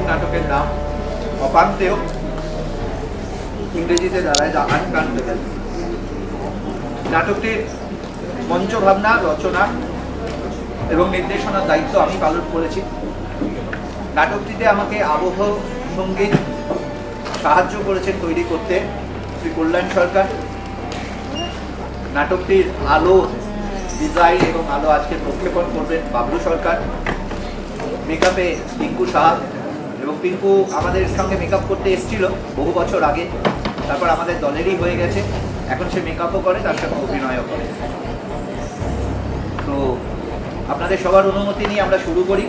নাটকের নাম অপান্তেয়, ইংরেজিতে দাঁড়ায় দ্য আনকাউন্টেবল। নাটকটির মঞ্চ ভাবনা, রচনা এবং নির্দেশনার দায়িত্ব আমি পালন করেছি। নাটকটিতে আমাকে আবহ সঙ্গীত সাহায্য করেছেন তৈরি করতে শ্রী কল্যাণ সরকার। নাটকটির আলো ডিজাইন এবং আলো আজকে প্রক্ষেপণ করবেন বাবলু সরকার। মেকআপে পিঙ্কু সাহা, এবং পিঙ্কু আমাদের সঙ্গে মেকআপ করতে এসেছিল বহু বছর আগে, তারপর আমাদের দলেরই হয়ে গেছে। এখন সে মেকআপও করে, তার সঙ্গে অভিনয়ও করে। তো আপনাদের সবার অনুমতি নিয়ে আমরা শুরু করি।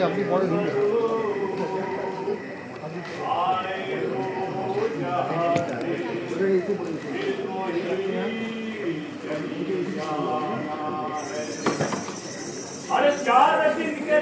আপনি পরে अरे चार दिन के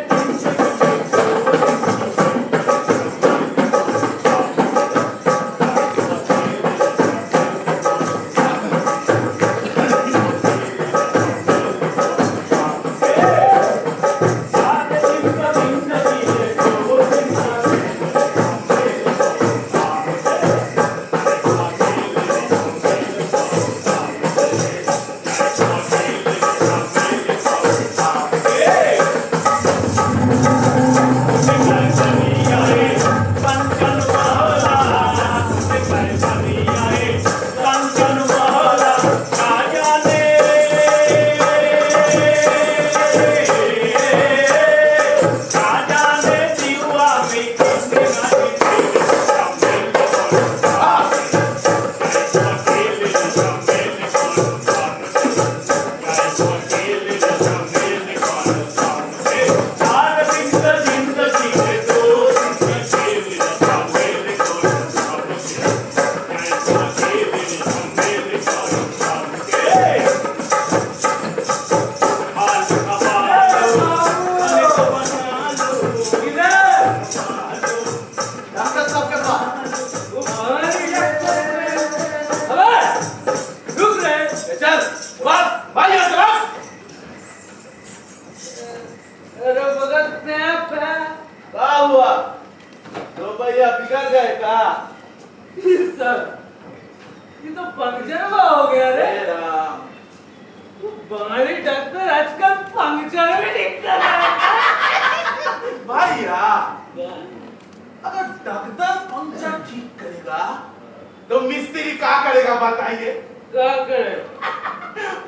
तो मिस्त्री क्या करेगा बताइए? क्या करे?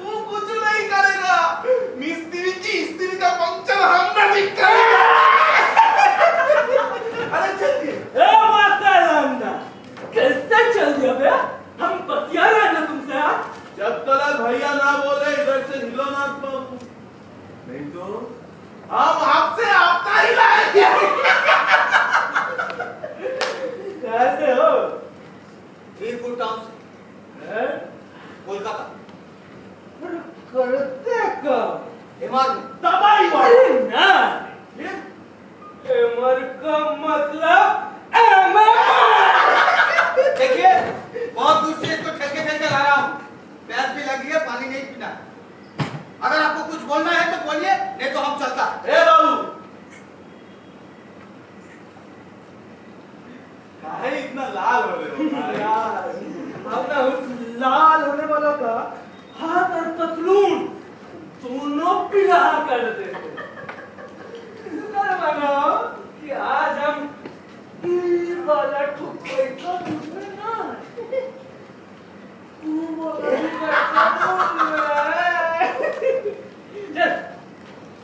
वो कुछ नहीं करेगा। मिस्त्री की स्त्री का पंक्चर हम नहीं करेगा। अरे चलिए। ए माता रामना, कैसे चल दिया बे? हम बतिया रहे ना तुमसे यार। जब तक भैया ना बोले इधर से हिलो ना तो नहीं तो हम आपसे आपका ही लाएंगे। कैसे हो? वीरपुर टाउन से कोलकाता। करते कब? एमआर दवाई अरे ना, ये एमर का मतलब एमआर। देखिए, बहुत दूर से इसको ठेके ठेके ला रहा हूँ। प्यास भी लगी है, पानी नहीं पीना। अगर आपको कुछ बोलना है तो बोलिए, नहीं तो हम चलता। ए बाबू काहे इतना लाल हो रहे हो? हमने उस लाल होने वाला का हाथ और पतलून दोनों पीला कर देते। सुना लगाओ कि आज हम तीर वाला ठुक्कर का दूसरे ना तू वाला चल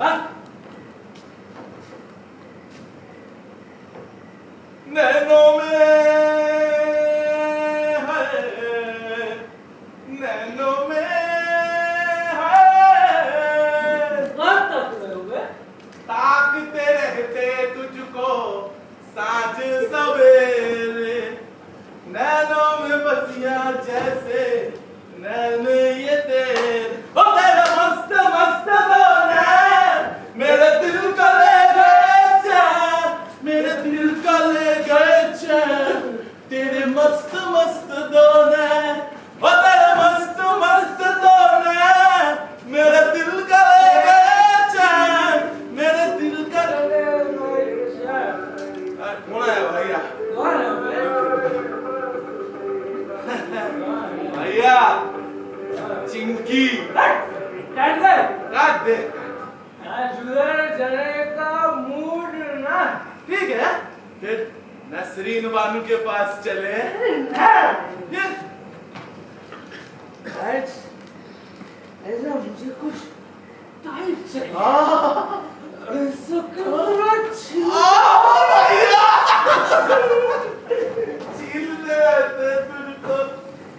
बस नैनो में है, नैनो में है, दुनिया जैसे नैन ये तेरे ओ तेरा मस्त मस्त नैन मेरे दिल का ले गए चैन मेरे दिल का ले गए चैन तेरे मस्त मस्त दो नैन ओ तेरे मस्त मस्त दो नैन मेरे दिल का ले गए चैन मेरे दिल का ले गए चैन कौन है भैया भैया चिंकी काट दे काट दे आज उधर जाने का मूड ना ठीक है फिर नसरीन बानू के पास चले फिर आज ऐसा मुझे कुछ टाइट चाहिए ऐसा कमरा भैया चिल दे तुझको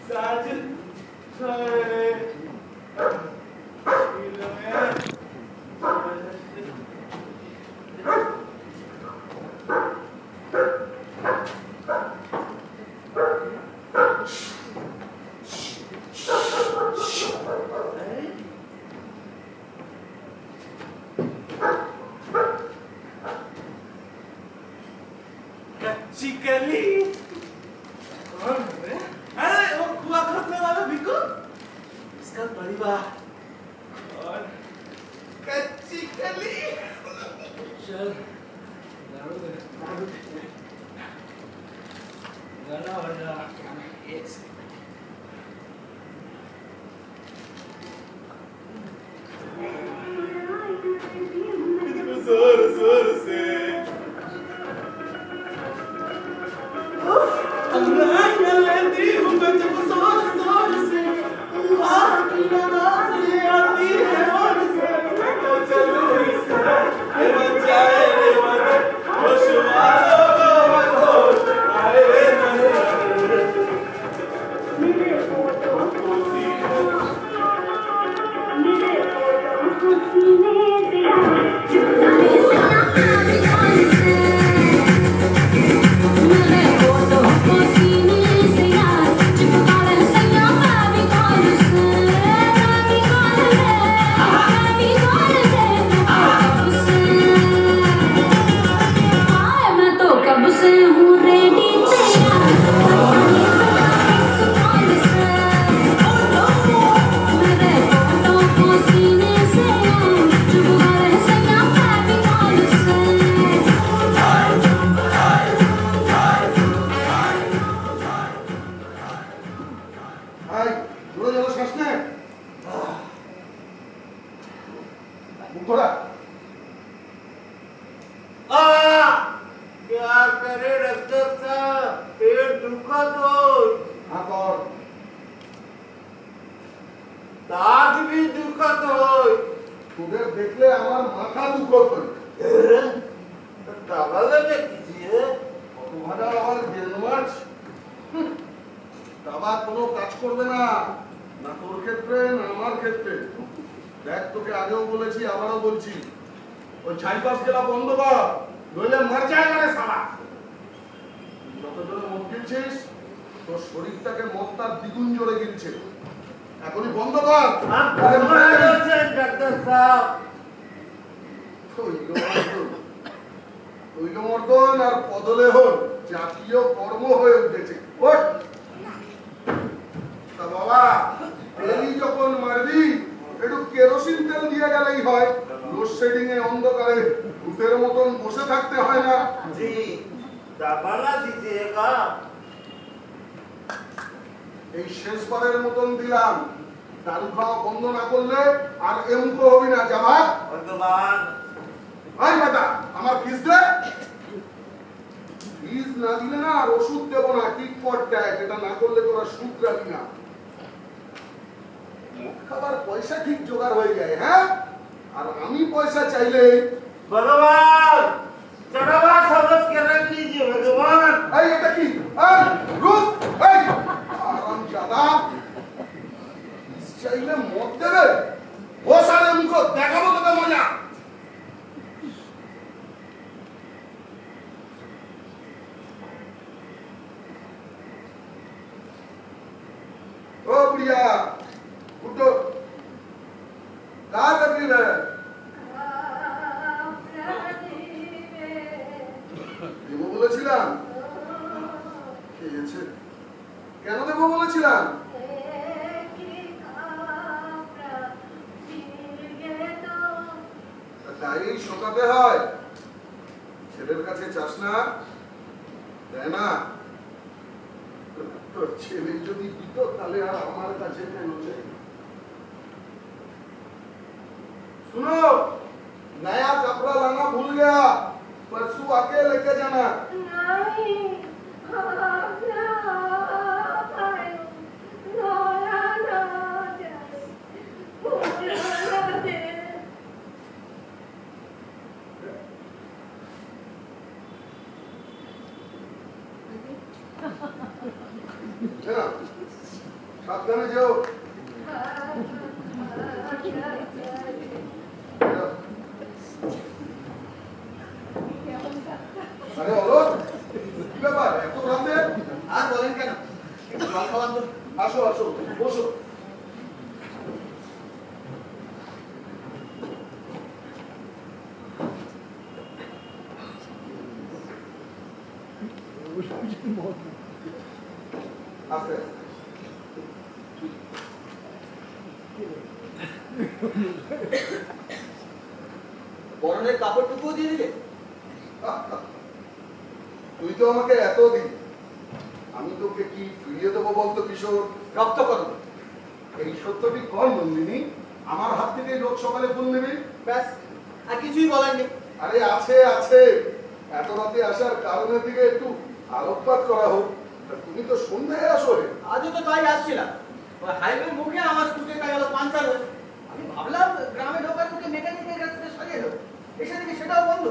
साजिद छाए चिल में कच्ची कली कौन है अरे वो कुआ खरीदने वाला भिक्कू इसका परिवार और कच्ची कली चल गाना बजा एक जोर जोर से मैं लेती हूँ मैं तुझको जोर जोर से अल्लाह की नमाज ले आती है और से तो चलो इससे ये बचाए रे मन खुशवालो को आए नजर मेरे फोटो को सीने क्या करे डॉक्टर साहब पेट दुखा तो दांत भी दुखा तो তোদের দেখলে আমার মাথা দুঃখত হয় दवा लगे कीजिए কত ভাড়া আমার জেল মাছ দাবা কোনো কাজ করবে না না তোর ক্ষেত্রে না আমার ক্ষেত্রে দেখ তোকে আগেও বলেছি আবারও বলছি ওই ছাইপাস গেলা বন্ধ কর নইলে মার যায় না সালা যত জোরে মদ গিলছিস তোর শরীরটাকে মদটা দ্বিগুণ জোরে গিলছে এখনই বন্ধ কর आप भगवान से डॉक्टर साहब ঐকমর্দন আর পদলেহন জাতীয় কর্ম হয়ে উঠেছে ওঠ তা বাবা তেলি যখন মারবি একটু কেরোসিন তেল দিয়ে গেলেই হয় লোডশেডিং এ অন্ধকারে ভূতের মতন বসে থাকতে হয় না जी दवा ना दीजिएगा এই শেষবারের মতন দিলাম দারু খাওয়া বন্ধ না করলে আর এমুকো হবি না জামাত भगवान আই বেটা আমার ফিস দে ফিস না দিলে না আর ওষুধ দেবো না ঠিক ফর ট্যাগ এটা না করলে তোরা সুদ রাখবি না খাবার পয়সা ঠিক জোগাড় হয়ে যায় হ্যাঁ আর আমি পয়সা চাইলে भगवान चढ़ावा समझ के रख लीजिए भगवान এই এটা কি এই রুক এই আরাম জাদা চাইলে মদ দেবে ও সারে মুখ দেখাবো তোকে মজা गुड़िया उठो कहाँ तकलीफ है দেবো বলেছিলাম খেয়েছে কেন দেবো বলেছিলাম তাই শোকাতে হয় ছেলের কাছে চাস না দেয় না তোর ছেলে যদি দিত তাহলে আর আমার কাছে কেন চাই सुनो नया कपड़ा लाना भूल गया परसों आके लेके जाना सावधाने जाओ আরে হলো কি ব্যাপার এত রাতে আর বলেন কেন একটু জল খাওয়ান তো। আসো আসো বসো আস্তে পরনের কাপড়টুকুও দিয়ে দিলে তুই তো আমাকে এত দিন আমি তোকে কি ফিরিয়ে দেবো বলতো কিশোর রক্ত করো এই সত্যটি কর নন্দিনী আমার হাত থেকে রোজ সকালে ফুল নেবি ব্যাস আর কিছুই বলার নেই। আরে আছে আছে এত রাতে আসার কারণের দিকে একটু আলোকপাত করা হোক তা তুমি তো সন্ধ্যায় আসো রে আজও তো তাই আসছিলাম ওই হাইওয়ের মুখে আমার স্কুটিটা গেল পাঞ্চার হয়ে আমি ভাবলাম গ্রামে ঢোকার মুখে মেকানিকের কাছ থেকে সরিয়ে দেবো এসে দেখি সেটাও বন্ধ।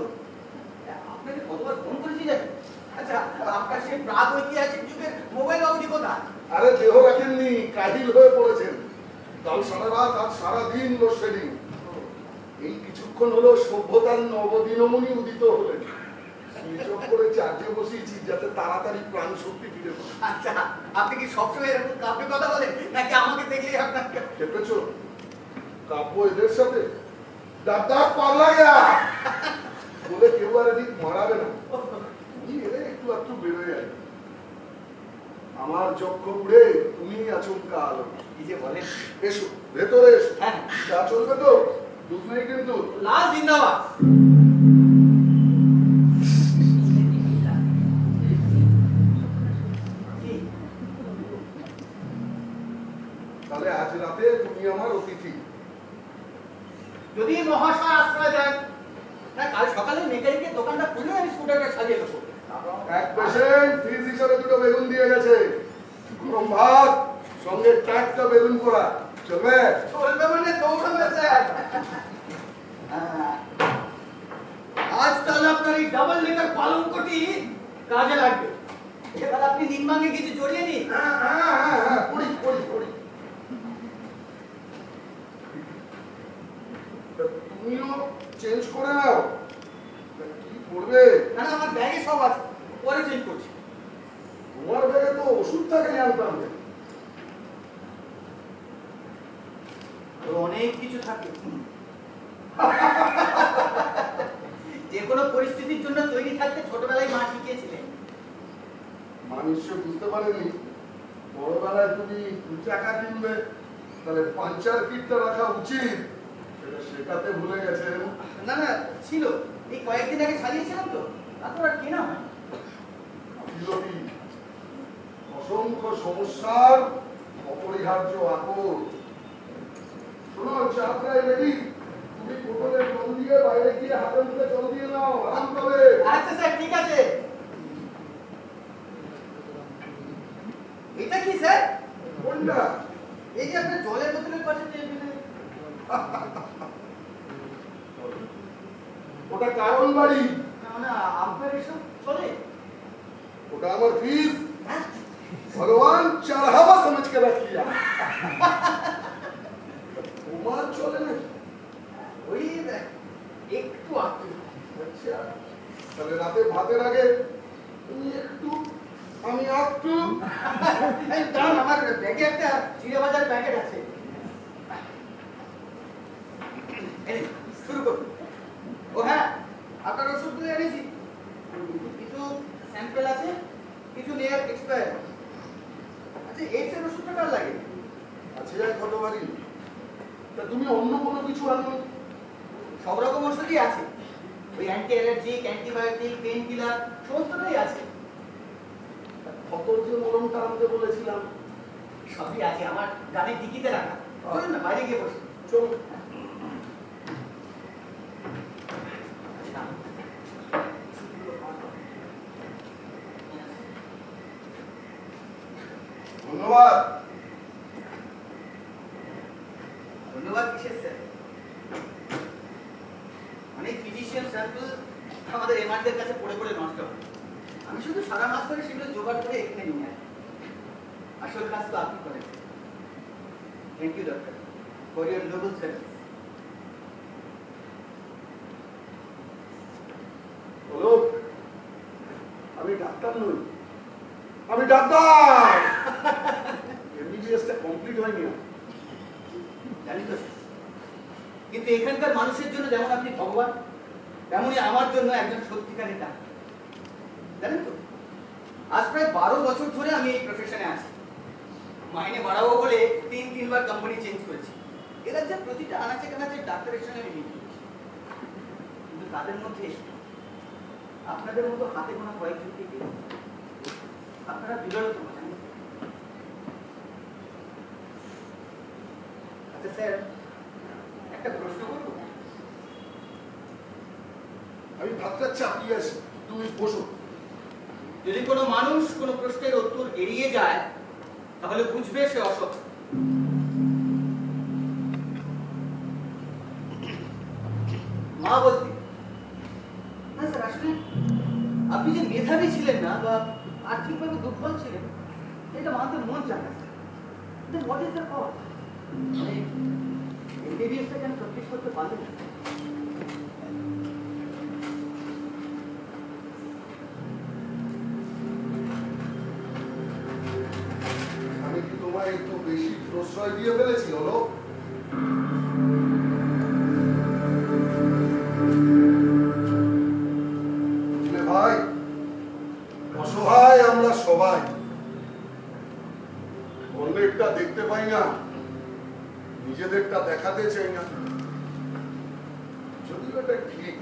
আপনাকে কতবার ফোন করেছি জানেন? আচ্ছা আপনার সেই প্রাগ ঐতিহাসিক যুগের মোবাইল অবধি কোথায়? আরে দেহ রাখেননি কাহিল হয়ে পড়েছেন কাল সারা রাত আজ সারা দিন লোডশেডিং এই কিছুক্ষণ হলো সভ্যতার নবদিনমণি উদিত হলেন সুইচ অফ করে চার্জে বসিয়েছি যাতে তাড়াতাড়ি প্রাণ শক্তি ফিরে পায় আচ্ছা আপনি কি সবসময় এরকম কাব্যে কথা বলেন নাকি আমাকে দেখলেই আপনার দেখেছ কাব্য এদের সাথে দাদা পাল্লা গেয়া বলে কেউ আর এদিক মারাবে না তুমি এলে একটু একটু বেরোয় যাবে আমার যক্ষ উড়ে তুমি আচমকা আলো কি যে বলেন? এসো ভেতরে এসো হ্যাঁ চা চলবে তো দুধ নেই কিন্তু লাল জিন্দাবাদ। তাহলে আজ রাতে তুমি আমার অতিথি যদি মহাশয় আশ্রয় দেন না কাল সকালে মেকানিকের দোকানটা খুলে আমি স্কুটারটা সাজিয়ে দেবো। এক পেশেন্ট ফ্রিজ হিসাবে দুটো বেলুন দিয়ে গেছে গরম ভাত সঙ্গে টাটকা বেলুন পোড়া চলবে চলবে মানে দৌড়াবে স্যার। আজ তাহলে আপনার এই ডাবল লেকার পালঙ্কটি কাজে লাগবে। এবার আপনি নিম্বাঙ্গে কিছু জড়িয়ে নিন। হ্যাঁ পড়ি তুমিও চেঞ্জ করে নাও কি করবে না না আমার ব্যাগে সব আছে পরে চেঞ্জ করছি। তোমার ব্যাগে তো ওষুধ থাকে জানতাম না। আর অনেক কিছু থাকে যে কোনো পরিস্থিতির জন্য তৈরি থাকতে ছোটবেলায় মা শিখিয়েছিলেন। মানুষ বুঝতে পারেনি বড়বেলায় তুমি দু চাকা কিনবে তাহলে পাঞ্চার কিটটা রাখা উচিত সেটা শেখাতে ভুলে গেছেন না না ছিল এই কয়েকদিন আগে সারিয়েছিলাম তো তারপর আর কেনা হয়। বিরোধী অসংখ্য সমস্যার অপরিহার্য আকর শোনো চা প্রায় রেডি তুমি বোতলে জল দিয়ে বাইরে গিয়ে হাতে মুখে জল দিয়ে নাও আরাম পাবে আচ্ছা স্যার ঠিক আছে। এটা কি স্যার? কোনটা এই যে আপনার জলের বোতলের পাশে যে ওটা কারণ বাড়ি না আপনার এসব চলে? ওটা আমার ফিস হ্যাঁ भगवान चढ़ावा समझ के रख लिया তোমার চলে না ওই একটু আটকে। আচ্ছা তাহলে রাতে ভাতের আগে তুমি একটু আমি একটু দাঁড়ান, আমার ব্যাগে একটা চিড়ে ভাজার প্যাকেট আছে। এই নিন, শুরু করুন। ও হ্যাঁ, আপনার ওষুধগুলো এনেছি। কিছু স্যাম্পল আছে, কিছু নিয়ার এক্সপায়ার। আচ্ছা, এইসব ওষুধটা কার লাগে? আছে যাই কত বাড়ি, তা তুমি অন্য কোনো কিছু আনো? সব রকম ওষুধই আছে, ওই anti allergic, antibiotic, pain killer সমস্তটাই আছে। কত যে মলমটা আনতে বলেছিলাম। সবই আছে আমার গানের ডিকিতে রাখা। চলুন না, বাইরে গিয়ে বসি। চলো। ধন্যবাদ। ধন্যবাদ কিসের স্যার? অনেক ফিজিশিয়ান স্যাম্পল আমাদের এমআরদের কাছে পড়ে পড়ে নষ্ট হয়। আমি শুধু সারা মাস ধরে সেগুলো জোগাড় করে এখানে নিয়ে আসি। আসল কাজ তো আপনি করেন। Thank you doctor for your noble service. বলো, আমি ডাক্তার নই, আমি ডাক্তার। এমবিবিএসটা কমপ্লিট হয়নি। জানি তো, কিন্তু এখানকার মানুষের জন্য যেমন আপনি ভগবান, তেমনই আমার জন্য একজন সত্যিকারের ডাক্তার। জানেন তো, আজ প্রায় 12 বছর ধরে আমি এই প্রফেশনে আছি। মাইনে বাড়াবো বলে 3 বার কোম্পানি চেঞ্জ করেছি। এ রাজ্যের প্রতিটা আনাচে কানাচে ডাক্তারের সঙ্গে আমি মিট করেছি। কিন্তু তাদের মধ্যে আপনাদের মতো হাতে গোনা কয়েকজনকে পেয়ে আপনারা বিরলতম, জানেন। আচ্ছা স্যার, একটা প্রশ্ন করবো? আমি ভাবতে চাপিয়ে আছি, তুমি বসো। যদি কোনো মানুষ কোনো প্রশ্নের উত্তর এড়িয়ে যায়, তাহলে বুঝবে সে অসৎ। মা বলতে না স্যার, আসলে আপনি যে মেধাবী ছিলেন না বা আর্থিকভাবে দুর্বল ছিলেন, এটা মানতে মন চায় না। দেন হোয়াট ইজ দ্য কজ? এমবিবিএসটা কেন প্র্যাকটিস করতে পারলেন না? আমি কি তোমায় একটু বেশি প্রশ্রয় দিয়ে ফেলেছি? হলো বুঝলে ভাই, অসহায় আমরা সবাই, অন্যেরটা দেখতে পাই না, নিজেদেরটা দেখাতে চাই না। যদিও এটা ঠিক,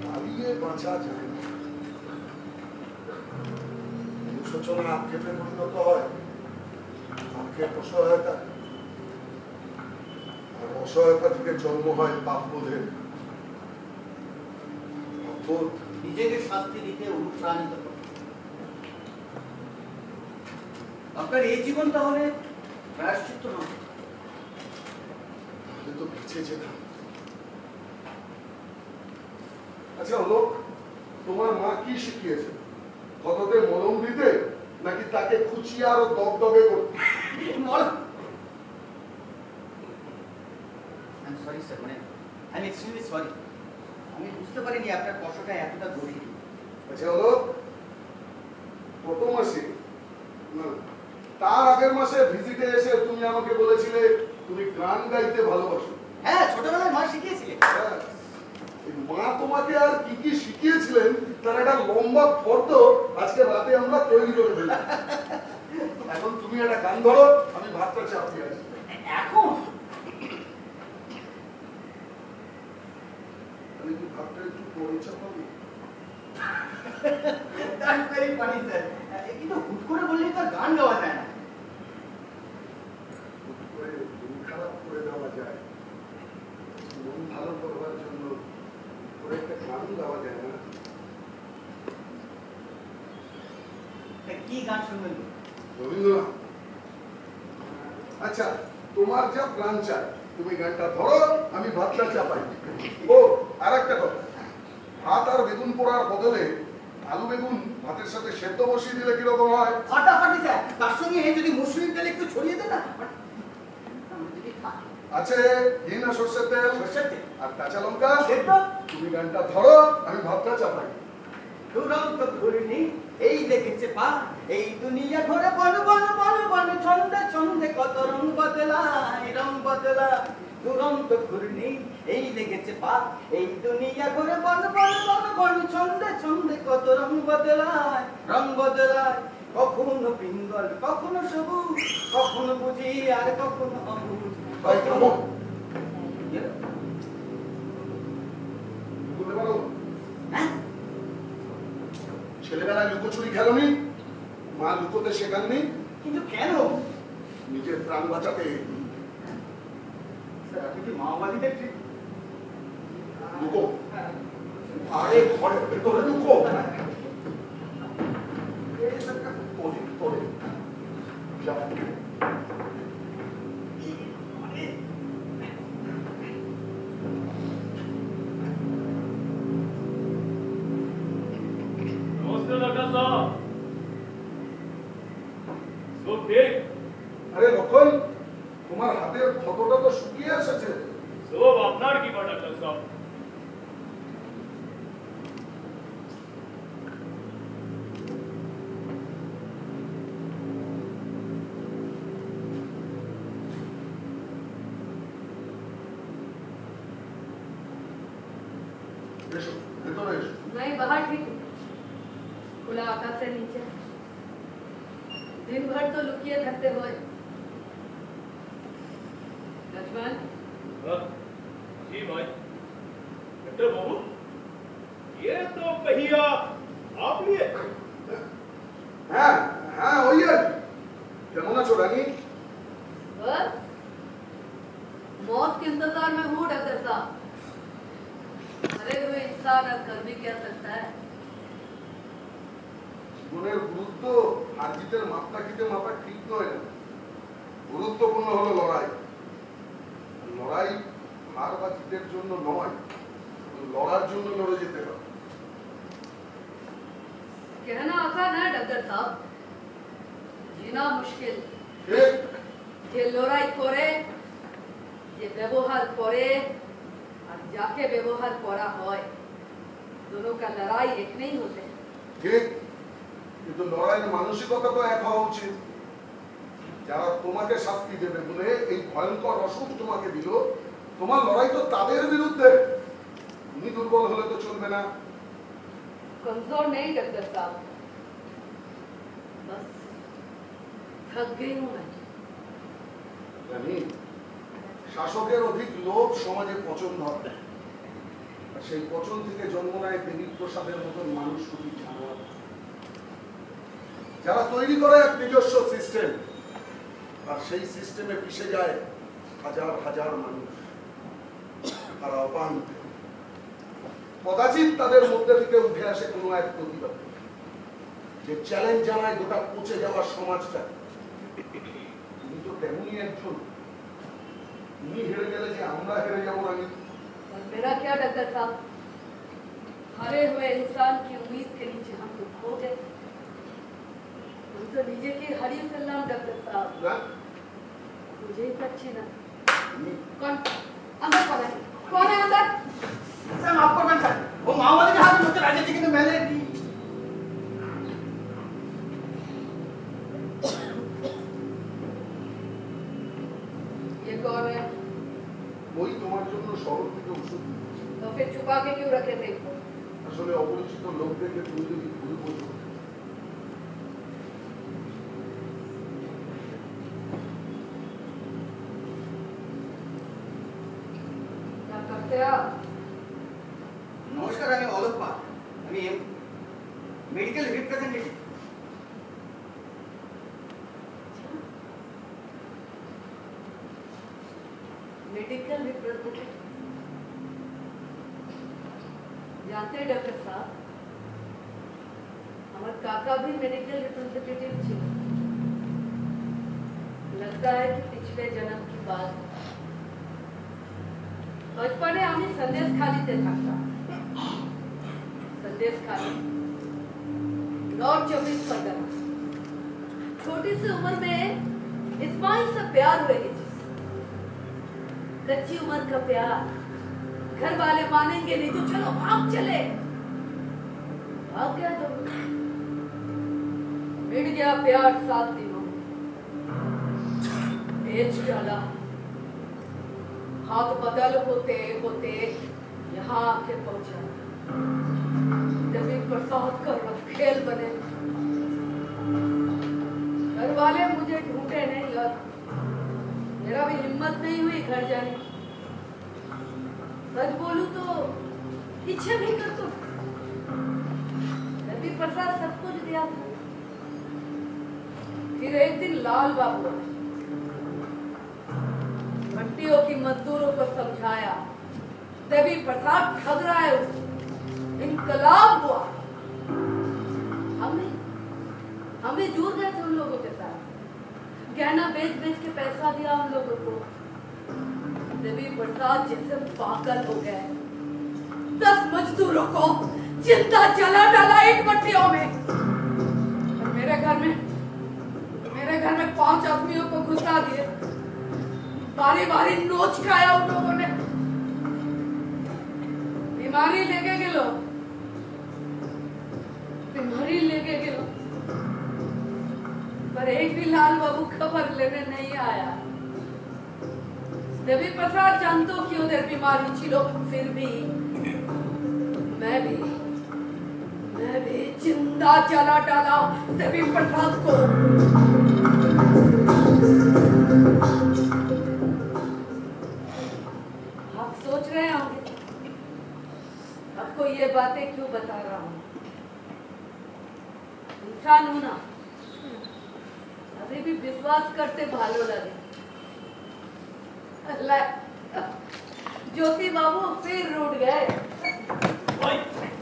পালিয়ে বাঁচা যায় না। অনুশোচনা আক্ষেপে পরিণত হয়, আক্ষেপ অসহায়তা, আর অসহায়তা থেকে জন্ম হয় পাপবোধের। পাপবোধ নিজেকে শাস্তি দিতে অনুপ্রাণিত করে। আপনার এই জীবন তাহলে প্রায়শ্চিত্ত নয়। তাহলে তো বেঁচে যেতাম। আচ্ছা হলো, তোমার মা কি শিখিয়েছে? কততে মলম দিতে, নাকি তাকে খুচিয়ে আরো দগদগে করতে? সরি স্যার, মানে আই এম এক্সট্রিমলি সরি। আমি বুঝতে পারিনি আপনার কষ্টটা এতটা গভীর। আচ্ছা হলো, গত মাসে না, তার আগের মাসে ভিজিটে এসে তুমি আমাকে বলেছিলে তুমি গান গাইতে ভালোবাসো। হ্যাঁ, ছোটবেলায় মা শিখিয়েছিলেন। হ্যাঁ, এই মা তোমাকে আর কি কি শিখিয়েছিলেন তার একটা লম্বা ফর্দ আজকে রাতে আমরা তৈরি করে ফেলি। এখন তুমি একটা গান ধরো, আমি ভাতটা চাপিয়ে আসি। এখন আমি কি ভাতটা একটু পরে চাপাবো? That's very funny sir. কিন্তু হুট করে বললেই তো আর গান গাওয়া যায় না। হুট করে মন খারাপ করে দেওয়া যায়, মন ভালো করবার জন্য করে একটা গান গাওয়া যায় না। কি গান শুনবেন? রবীন্দ্রনাথ। আচ্ছা, তোমার যা প্রাণ চায় তুমি গানটা ধরো, আমি ভাতটা চাপাই। ও আর একটা কথা, ভাত আর বেগুন পোড়ার বদলে আলু বেগুন ভাতের সাথে সেদ্ধ বসিয়ে দিলে কিরকম হয়? ফাটাফাটি স্যার। তার সঙ্গে যদি মসুরির তেল একটু ছড়িয়ে দেন না। আছে ঘি না সর্ষের তেল? সর্ষের তেল। আর কাঁচা লঙ্কা? সেদ্ধ। তুমি গানটা ধরো, আমি ভাতটা চাপাই। দুরন্ত ধরিনি এই লেগেছে পা, এই দুনিয়া ঘোরে বন বন বন বন, ছন্দে ছন্দে কত রং বদলায়, রং বদলায় দুরন্ত ঘূর্ণি। এই লেগেছে পা, এই দুনিয়া ঘোরে বন বন বন বন, ছন্দে ছন্দে কত রং বদলায়, রং বদলায়। কখনো পিঙ্গল, কখনো সবুজ, কখনো বুঝি আর কখনো অবুঝ। ভাই থামো। বলতে পারো হ্যাঁ? ছেলেবেলায় লুকোচুরি খেলোনি? মা লুকোতে শেখাননি? কিন্তু কেন? নিজের প্রাণ বাঁচাতে। স্যার, আপনি কি মাওবাদীদের ঠিক? লুকো। আরে ঘরের ভেতরে লুকো। ওই ভিতরে। যা। नमस्ते डॉक्टर साहब सब ठीक আরে লক্ষণ, তোমার হাতের ক্ষতটা তো শুকিয়ে এসেছে। सब আপনার কি বা डॉक्टर साहब এসো, ভেতরে এসো। मैं बाहर ठीक हूँ खुला आकाश से नीचे दिन भर तो लुकिए थकते हुए लक्ष्मण हाँ, जी भाई डॉक्टर बाबू ये तो पहिया आप लिए হ্যাঁ হ্যাঁ, ওই আর কি। কেমন আছো রানী? बस मौत के इंतजार में हूँ डॉक्टर साहब मरे हुए इंसान अब कर भी क्या सकता है জীবনের গুরুত্ব আর জিতের মাপকাঠিতে মাপা ঠিক নয় না। গুরুত্বপূর্ণ হলো লড়াই। লড়াই হার বা জিতের জন্য নয়, লড়ার জন্য লড়ে যেতে হবে। कहना आसान है डॉक्टर साहब जीना मुश्किल ঠিক? যে লড়াই করে যে ব্যবহার করে আর যাকে ব্যবহার করা হয় दोनों का लड़ाई एक नहीं होते हैं ঠিক, কিন্তু লড়াইয়ের মানসিকতা তো এক হওয়া উচিত। যারা তোমাকে শাস্তি দেবে বলে এই ভয়ঙ্কর অসুখ তোমাকে দিল, তোমার লড়াই তো তাদের বিরুদ্ধে। তুমি দুর্বল হলে তো চলবে না। कमजोर नहीं डॉक्टर साहब बस थक गई हूँ मैं জানি, শাসকের অধিক লোভ সমাজে পচন ধরে, আর সেই পচন থেকে জন্ম নেয় দেবী প্রসাদের মতন মানুষ রূপী জানোয়ার। যারা তৈরি করে এক নিজস্ব সিস্টেম, আর সেই সিস্টেমে পিষে যায় হাজার হাজার মানুষ, তারা অপান্ত। কদাচিৎ তাদের মধ্যে থেকে উঠে আসে কোনো এক প্রতিবাদ, যে চ্যালেঞ্জ জানায় গোটা পচে যাওয়ার সমাজটা। তুমি তো তেমনই একজন। তুমি হেরে গেলে যে আমরা হেরে যাবো রানী। और मेरा क्या डॉक्टर साहब हारे हुए इंसान की उम्मीद के नीचे हम तो खो गए हम तो नीचे की हरी फिल्म डॉक्टर साहब না? मुझे ही अच्छी ना তুমি कौन अंदर कौन है अंदर স্যার মাফ করবেন স্যার, ও মাওবাদীদের হাতে মরতে রাজি আছে, কিন্তু মেলে ये कौन है ওই তোমার জন্য শহর থেকে ওষুধ দিয়েছে। तो फिर छुपा के क्यों रखे थे इसको আসলে অপরিচিত লোক দেখে তুমি যদি ভুল বোঝো। क्या करते हो आप নমস্কার, আমি অলোক পাল, আমি মেডিকেল রিপ্রেজেন্টেটিভ। मेडिकल रिप्रेजेंटेटिव जानते हैं डॉक्टर साहब हमारे काका भी मेडिकल रिप्रेजेंटेटिव थे लगता है कि पिछले जन्म की बात बचपने हमें संदेश खालीते থাকতাম संदेश खाली नॉर्थ 24 परगना छोटी सी उम्र में इस्माइल से प्यार हुए कच्ची उम्र का प्यार घर वाले मानेंगे नहीं तो चलो भाग चले भाग गया तो मिट गया प्यार 7 दिनों में, बेच डाला। हाथ बदल होते होते यहाँ आके पहुंचा। देवी प्रसाद का खेल बने। घर वाले मुझे ढूंढे नहीं और मेरा भी हिम्मत नहीं हुई घर जाने की। सच बोलूं तो इच्छा नहीं कर तो देवी प्रसाद सब कुछ दिया था। फिर एक दिन लाल बाबू आए, भट्टियों की मजदूरों को समझाया देवी प्रसाद ठग रहा है, इनकलाब हुआ। हम भी जुड़ गए थे उन लोगों के साथ, गहना बेच बेच के पैसा दिया उन लोगों को। देवी प्रसाद जैसे पागल हो गए। 10 मजदूरों को जिंदा जला डाला ईंट भट्टियों में। और मेरे घर में 5 आदमियों को घुसा दिए। बारी बारी नोच खाया उन लोगों ने। बीमारी लेके गेलो। पर एक भी लाल बाबू खबर लेने नहीं आया। देवी प्रसाद जानतो कि उधर बीमारी छिलो, फिर भी मैं भी जिंदा जला डाला देवी प्रसाद को। आप सोच रहे होंगे आपको ये बातें क्यों बता रहा हूँ। इंसान हूं ना, अभी भी विश्वास करते भालो लगे। ज्योति बाबू फिर रूठ गए।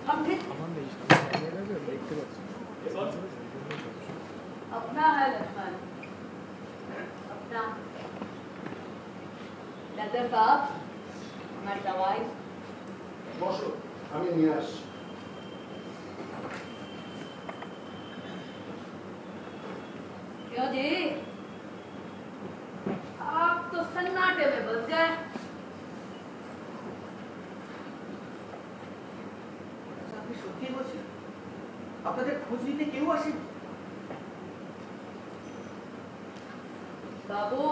हम ठीक अपना है लक्ष्मण, अपना। डॉक्टर साहब हमारी दवाई বসো, আমি নিয়ে আসছি। क्यों जी, आप तो सन्नाटे में बस गए। আপনি সত্যি বলছেন? আপনাদের খোঁজ নিতে কেউ আসেনি? बाबू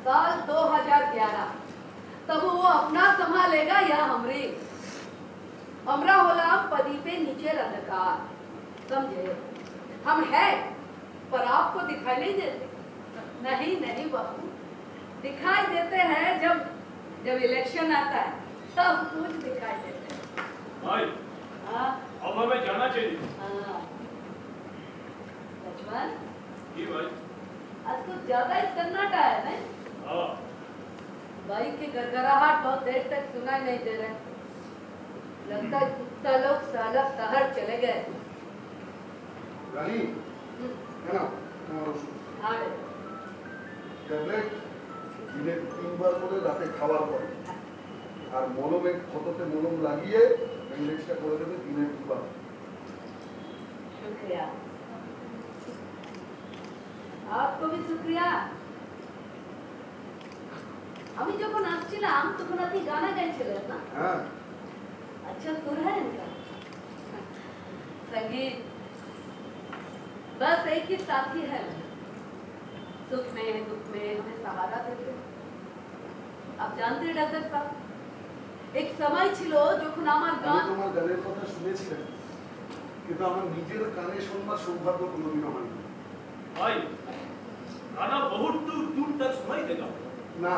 साल 2011 तब वो अपना संभालेगा या हमरे। हमरा होला पदी पे नीचे रंधकार, समझे। हम है पर आपको दिखाई नहीं देते। नहीं बाबू, दिखाई देते हैं जब इलेक्शन आता है सब कुछ दिखाई देते हैं। भाई हाँ अब हमें जाना चाहिए। हाँ लक्ष्मण, जी भाई। आज कुछ ज्यादा ही सन्नाटा है नहीं? हाँ बाइक की गड़गड़ाहट बहुत देर तक सुनाई नहीं दे रहे। लगता है कुत्ता लोग साला शहर चले गए। রানী, কেন তোমার ওষুধ? हाँ ট্যাবলেট দিনে 3 বার করে রাতে খাওয়ার পরে, আর মলমে ক্ষততে মলম লাগিয়ে ব্যান্ডেজটা করে দেবে দিনে 2 বার। शुक्रिया, आपको भी शुक्रिया। আমি যখন আসছিলাম তখন আপনি গানা গাইছিলেন না? হ্যাঁ, अच्छा सुर है इनका। संगीत बस एक ही साथी है, सुख में दुख में हमें सहारा देते। आप जानते हैं डॉक्टर साहब, एक समय छिलो যখন আমার আমি গান তোমার গানের কথা শুনেছিলাম, কিন্তু আমার নিজের কানে শোনবার সৌভাগ্য কোনোদিন আমার নেই। भाई गाना बहुत दूर दूर तक सुनाई देगा। না,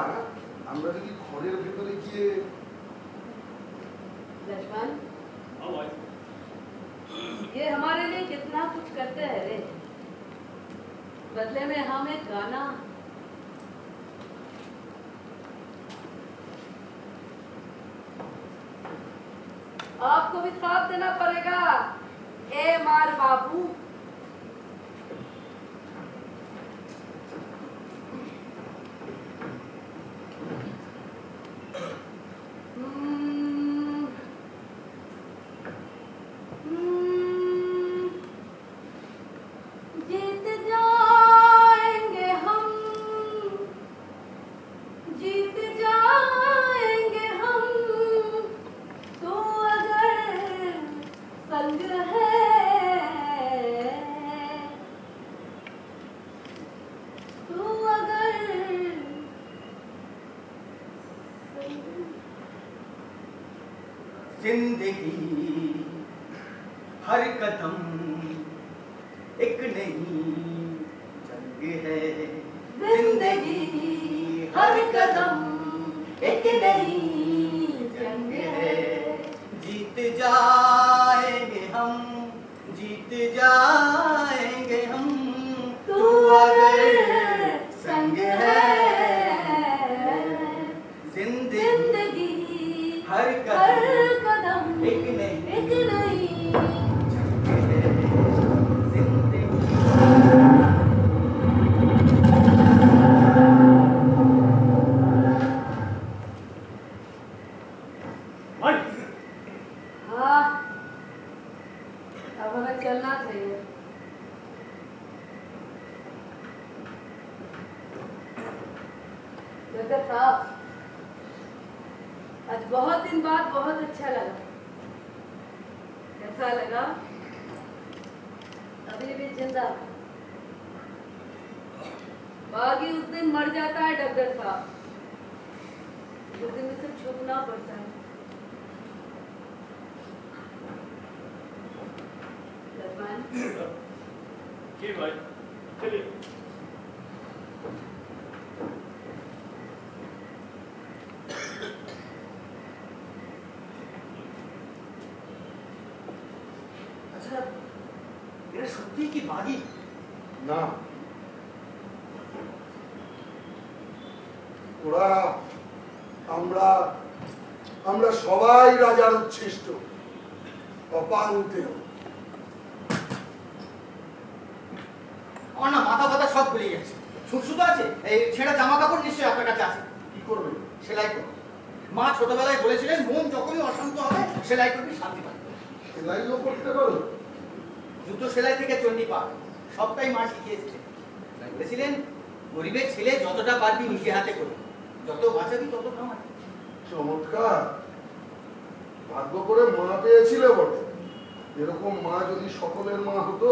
আমরা যদি ঘরের ভেতরে গিয়ে लक्ष्मण, हाँ भाई। ये हमारे लिए कितना कुछ करते हैं रे, बदले में हम एक गाना। आपको भी साथ देना पड़ेगा ए मार बाबू। जीत जाएंगे हम, जीत जाएंगे हम, तो अगर संग है जिंदगी हर कदम एक नई जंग है, जिंदगी हर कदम एक नई जंग है। जीत जाएंगे हम, जीत जाएंगे हम, तू अगर संग है, जिंदगी हर कदम एक नई एक नई। हाँ, अब हमें चलना चाहिए। डॉक्टर साहब, आज बहुत दिन बाद बहुत अच्छा लगा। कैसा लगा? अभी भी जिंदा। बाकी उस दिन मर जाता है डॉक्टर साहब, उस दिन उसे छुपना पड़ता है। जी भाई, चलिए। আচ্ছা, এরা সত্যি কি বাঘই? না, ওরা আমরা আমরা সবাই রাজার উচ্ছিষ্ট, অপান্তেয়। আমার না মাথা ফাতা সব ভুলে গেছে। শুধু আছে এই ছেঁড়া জামা কাপড় নিশ্চয়ই আপনার কাছে আছে। কি করবে? সেলাই করো। মা ছোটবেলায় বলেছিলেন মন যখনই অশান্ত হবে সেলাই করবি, শান্তি পাবে। সেলাইও করতে পারো? জুতো সেলাই থেকে চন্ডি পা সবটাই মা শিখিয়ে এসেছে। বলেছিলেন গরিবের ছেলে যতটা পারবি নিজে হাতে করবি, যত বাঁচাবি তত কামাবি। চমৎকার, ভাগ্য করে মা পেয়েছিলে বটে। এরকম মা যদি সকলের মা হতো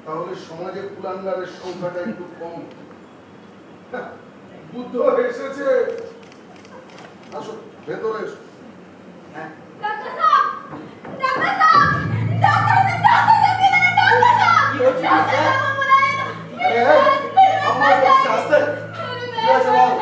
তাহলে সমাজে কুলাঙ্গারের সংখ্যাটা একটু কম। বুদ্ধ এসেছে, আসো ভেতরে এসো। হ্যাঁ, डॉक्टर साहब, डॉक्टर साहब, डॉक्टर साहब, কি হচ্ছে? আমার কাছে আসতে কি আছে বল?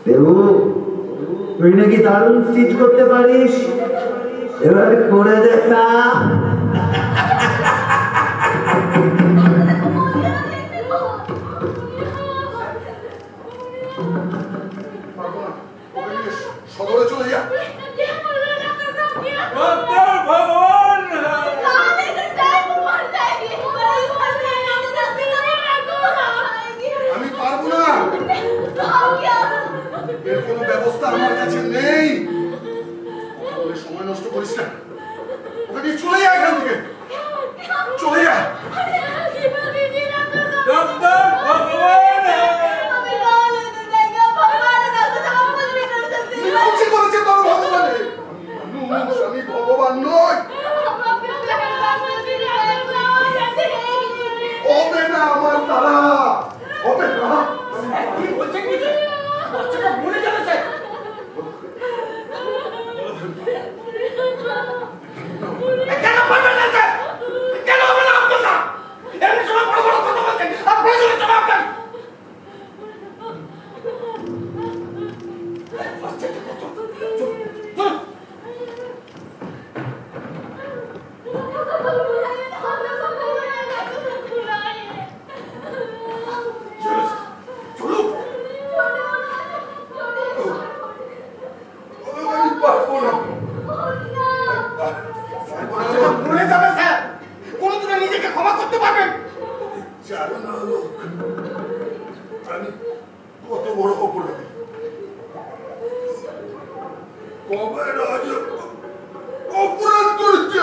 দেবু, তুই নাকি দারুণ স্টিচ করতে পারিস, এবার করে দেখা। সদরে চলে যা। डॉक्टर भगवान আমি পারবো না, এর কোনো ব্যবস্থা আমার কাছে নেই। কথা বলে সময় নষ্ট করিস না, ওকে নিয়ে চলে যা এখান থেকে, চলে যা। डॉक्टर भगवान মিনতি করেছে তোর ভগবানে। মানুষ, আমি ভগবান নই। হবে না আমার দ্বারা, হবে না। কি বলছে কি? বাচ্চাটা মরে যাবে স্যার। কেন পারবেন না স্যার? কেন হবে না আপনার স্যার? এমনি সময় বড় বড় কথা বলছেন, আপনার জন্য জবাব আপনার। বাচ্চাটা কত? চলুন। চলুন। আমি পারবো না। অপরাধ করেছে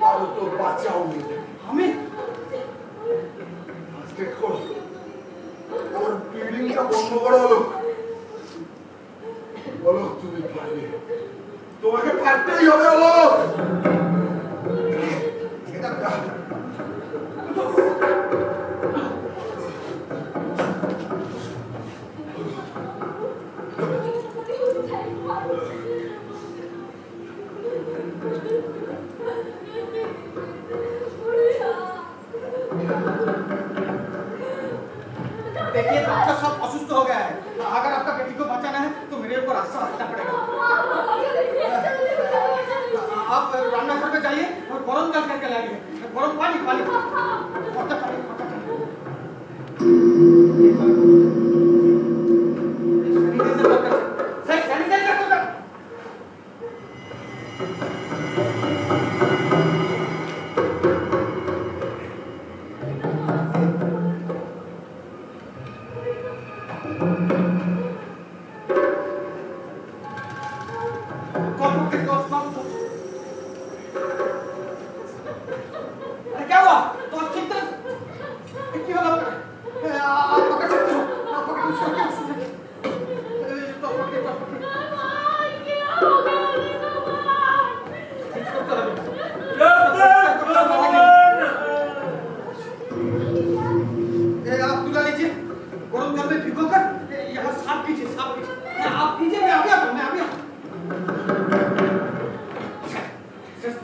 পারো তো বাঁচাও আমি ফার্স্ট এড করো ওর ব্লিডিংটা বন্ধ করো হলো বলো তুমি পারবে তোমাকে পারতেই হবে হলো देखिए डॉक्टर साहब असुस्थ हो गया है अगर आपका बेटी को बचाना है तो मेरे ऊपर आस्था रखना पड़ेगा आप रान्नाघर में जाइए और गरम जल करके लाइए गरम पानी पानी सैनिटाइजर को अरे क्या हुआ तो ठीक तरह क्या हुआ आप पकड़ सकते हो आप पकड़ सकते हो तो पकड़ आप तुला लीजिए गरम जल में भिगोकर यहाँ साफ कीजिए आप कीजिए मैं अभी आता हूँ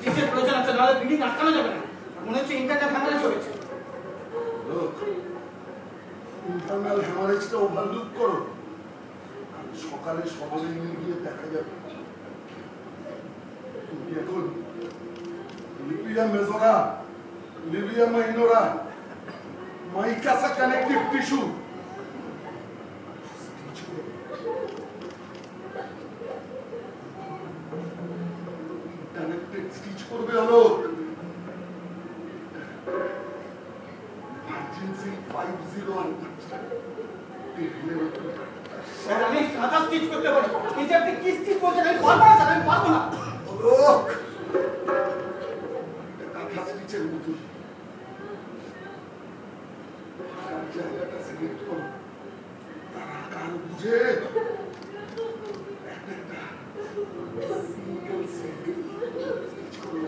কিসের প্রয়োজন আছে নাহলে ব্লিডিং আটকানো যাবে না মনে হচ্ছে ইন্টারনেট হ্যামারেজ হয়েছে ইন্টারনাল হ্যামারেজটা ওভারলুক করো সকালে সকালে নিয়ে গিয়ে দেখা যাবে তুমি এখন লিবিয়া মেজোরা লিবিয়া মাইনোরা মাইকাসা কানেক্টিভ টিস্যু কানেক্টেড স্টিচ করবে হলো ইমার্জেন্সি 501 স্যার আমি কাঁথা স্টিচ করতে পারি এই যে আপনি কি স্টিচ বলছেন আমি পারবো না স্যার আমি পারবো না লোক কাঁথা স্টিচের মতো জায়গাটা সিলেক্ট করো তার আকার বুঝে একটা সিঙ্গেল স্টিচ করো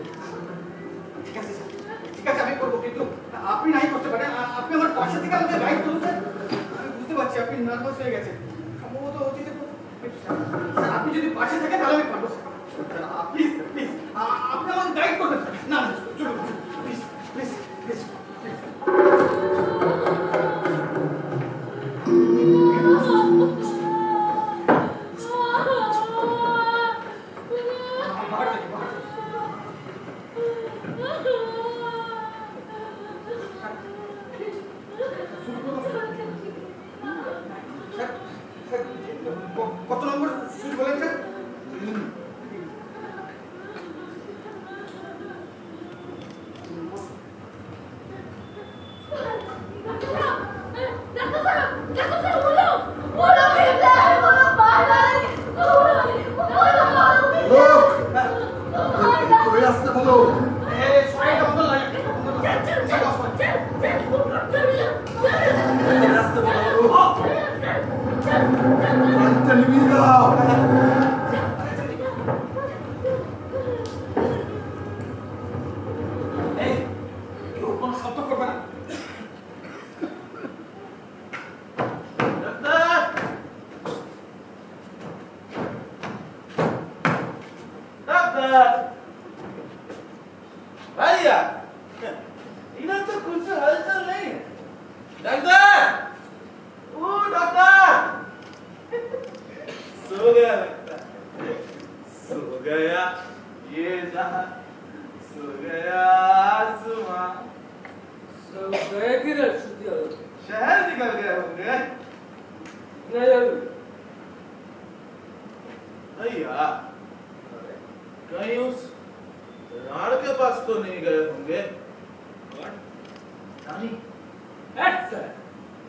ঠিক আছে আমি করবো কিন্তু আপনি নাই করতে পারেন আপনি আমার পাশে থেকে আমাকে গাইড করুন স্যার আমি বুঝতে পারছি আপনি নার্ভাস হয়ে গেছেন সম্ভবত অতীতে স্যার আপনি যদি পাশে থাকেন তাহলে আমি পারবো স্যার প্লিজ প্লিজ আপনি আমাকে গাইড করবেন স্যার না না চলুন প্লিজ প্লিজ প্লিজ কত নম্বর সুইচ বলেন স্যার सब गए कि रे छुट्टी हो शहर निकल गए होंगे। नहीं भैया कहीं उस राण के पास तो नहीं गए होंगे? रानी अच्छा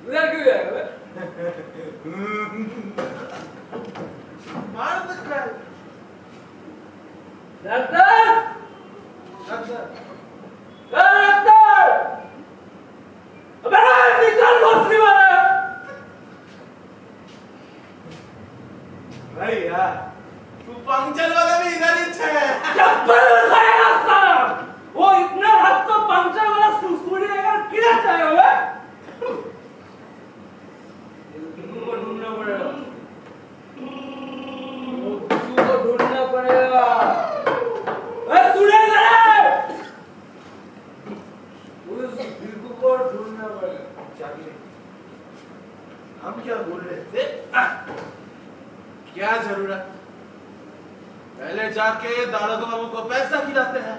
उधर क्यों गए बे मार रखा है। डॉक्टर अच्छा, डॉक्टर अबे निकल मछली वाला भैया तू पंक्चर वाला भी इधर ही है। चप्पल खाएगा साला वो इतना हाथ तो पंक्चर वाला स्कूटी लेकर किधर जाएगा बे तुमको ढूंढना पड़ेगा तुमको ढूंढना पड़ेगा ए सुने रे उस बिल्कुल को ढूंढना पड़ेगा चाहिए। हम क्या बोल रहे थे? क्या जरूरत? पहले जाके दारोगा बाबू को पैसा खिलाते हैं,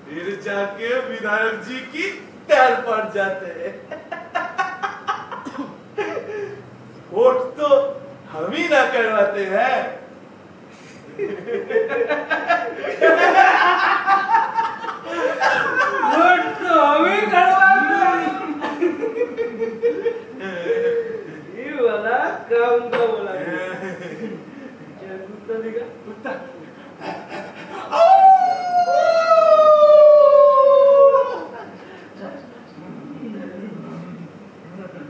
फिर जाके विधायक जी की टैल पड़ जाते हैं। वोट तो हम ही ना करवाते हैं। वोट तो हम ही करवाते ये वाला काम का बोला क्या कुत्ता दिखा कुत्ता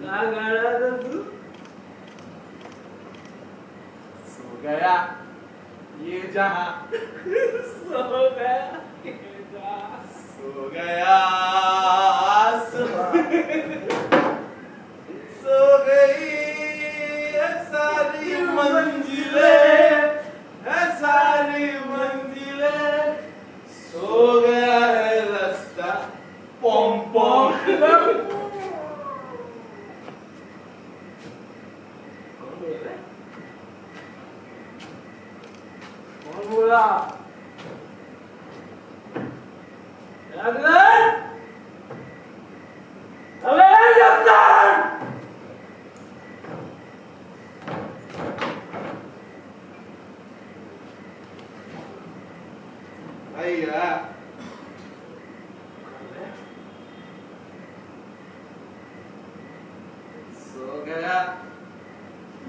कहाँ गाड़ा था तू सो गया ये जहां, सो गया सो गया आसमां, सो गई है सारी मंजिलें, है सारी मंजिलें, सो गया है रास्ता पोम पोम। कौन बोला डॉक्टर अबे डॉक्टर भैया सो गया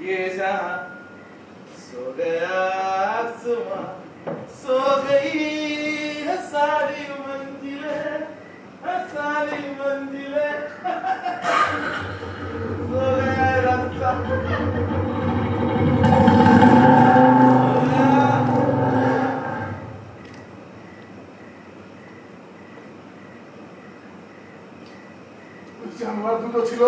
ये जहां, सो गया आसमां, सो गई है सारी मंजिलें, है सारी मंजिलें, सो गया है रास्ता, सो गया। জানোয়ার দুটো ছিল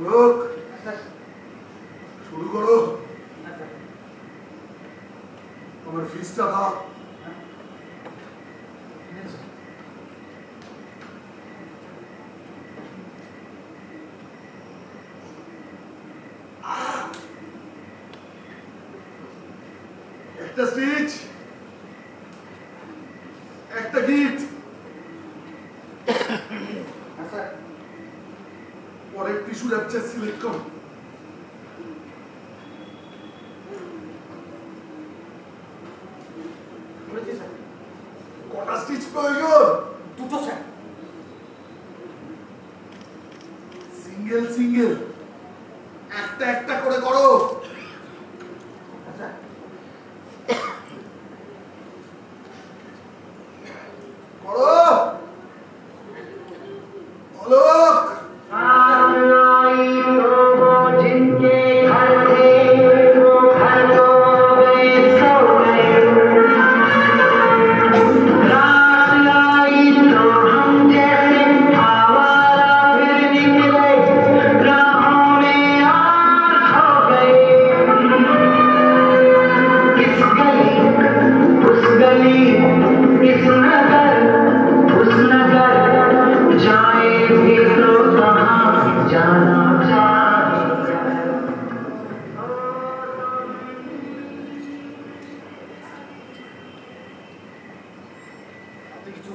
লোক শুরু করো আমার ফিসটা দাও একটা স্টিচ একটা গিট পরের টিস্যু র্যাপচার সিলেক্ট করো কটা স্টিচ প্রয়োজন দুটো স্যার সিঙ্গেল সিঙ্গেল একটা একটা করে করো করো অলোক राहों में आँख हो गई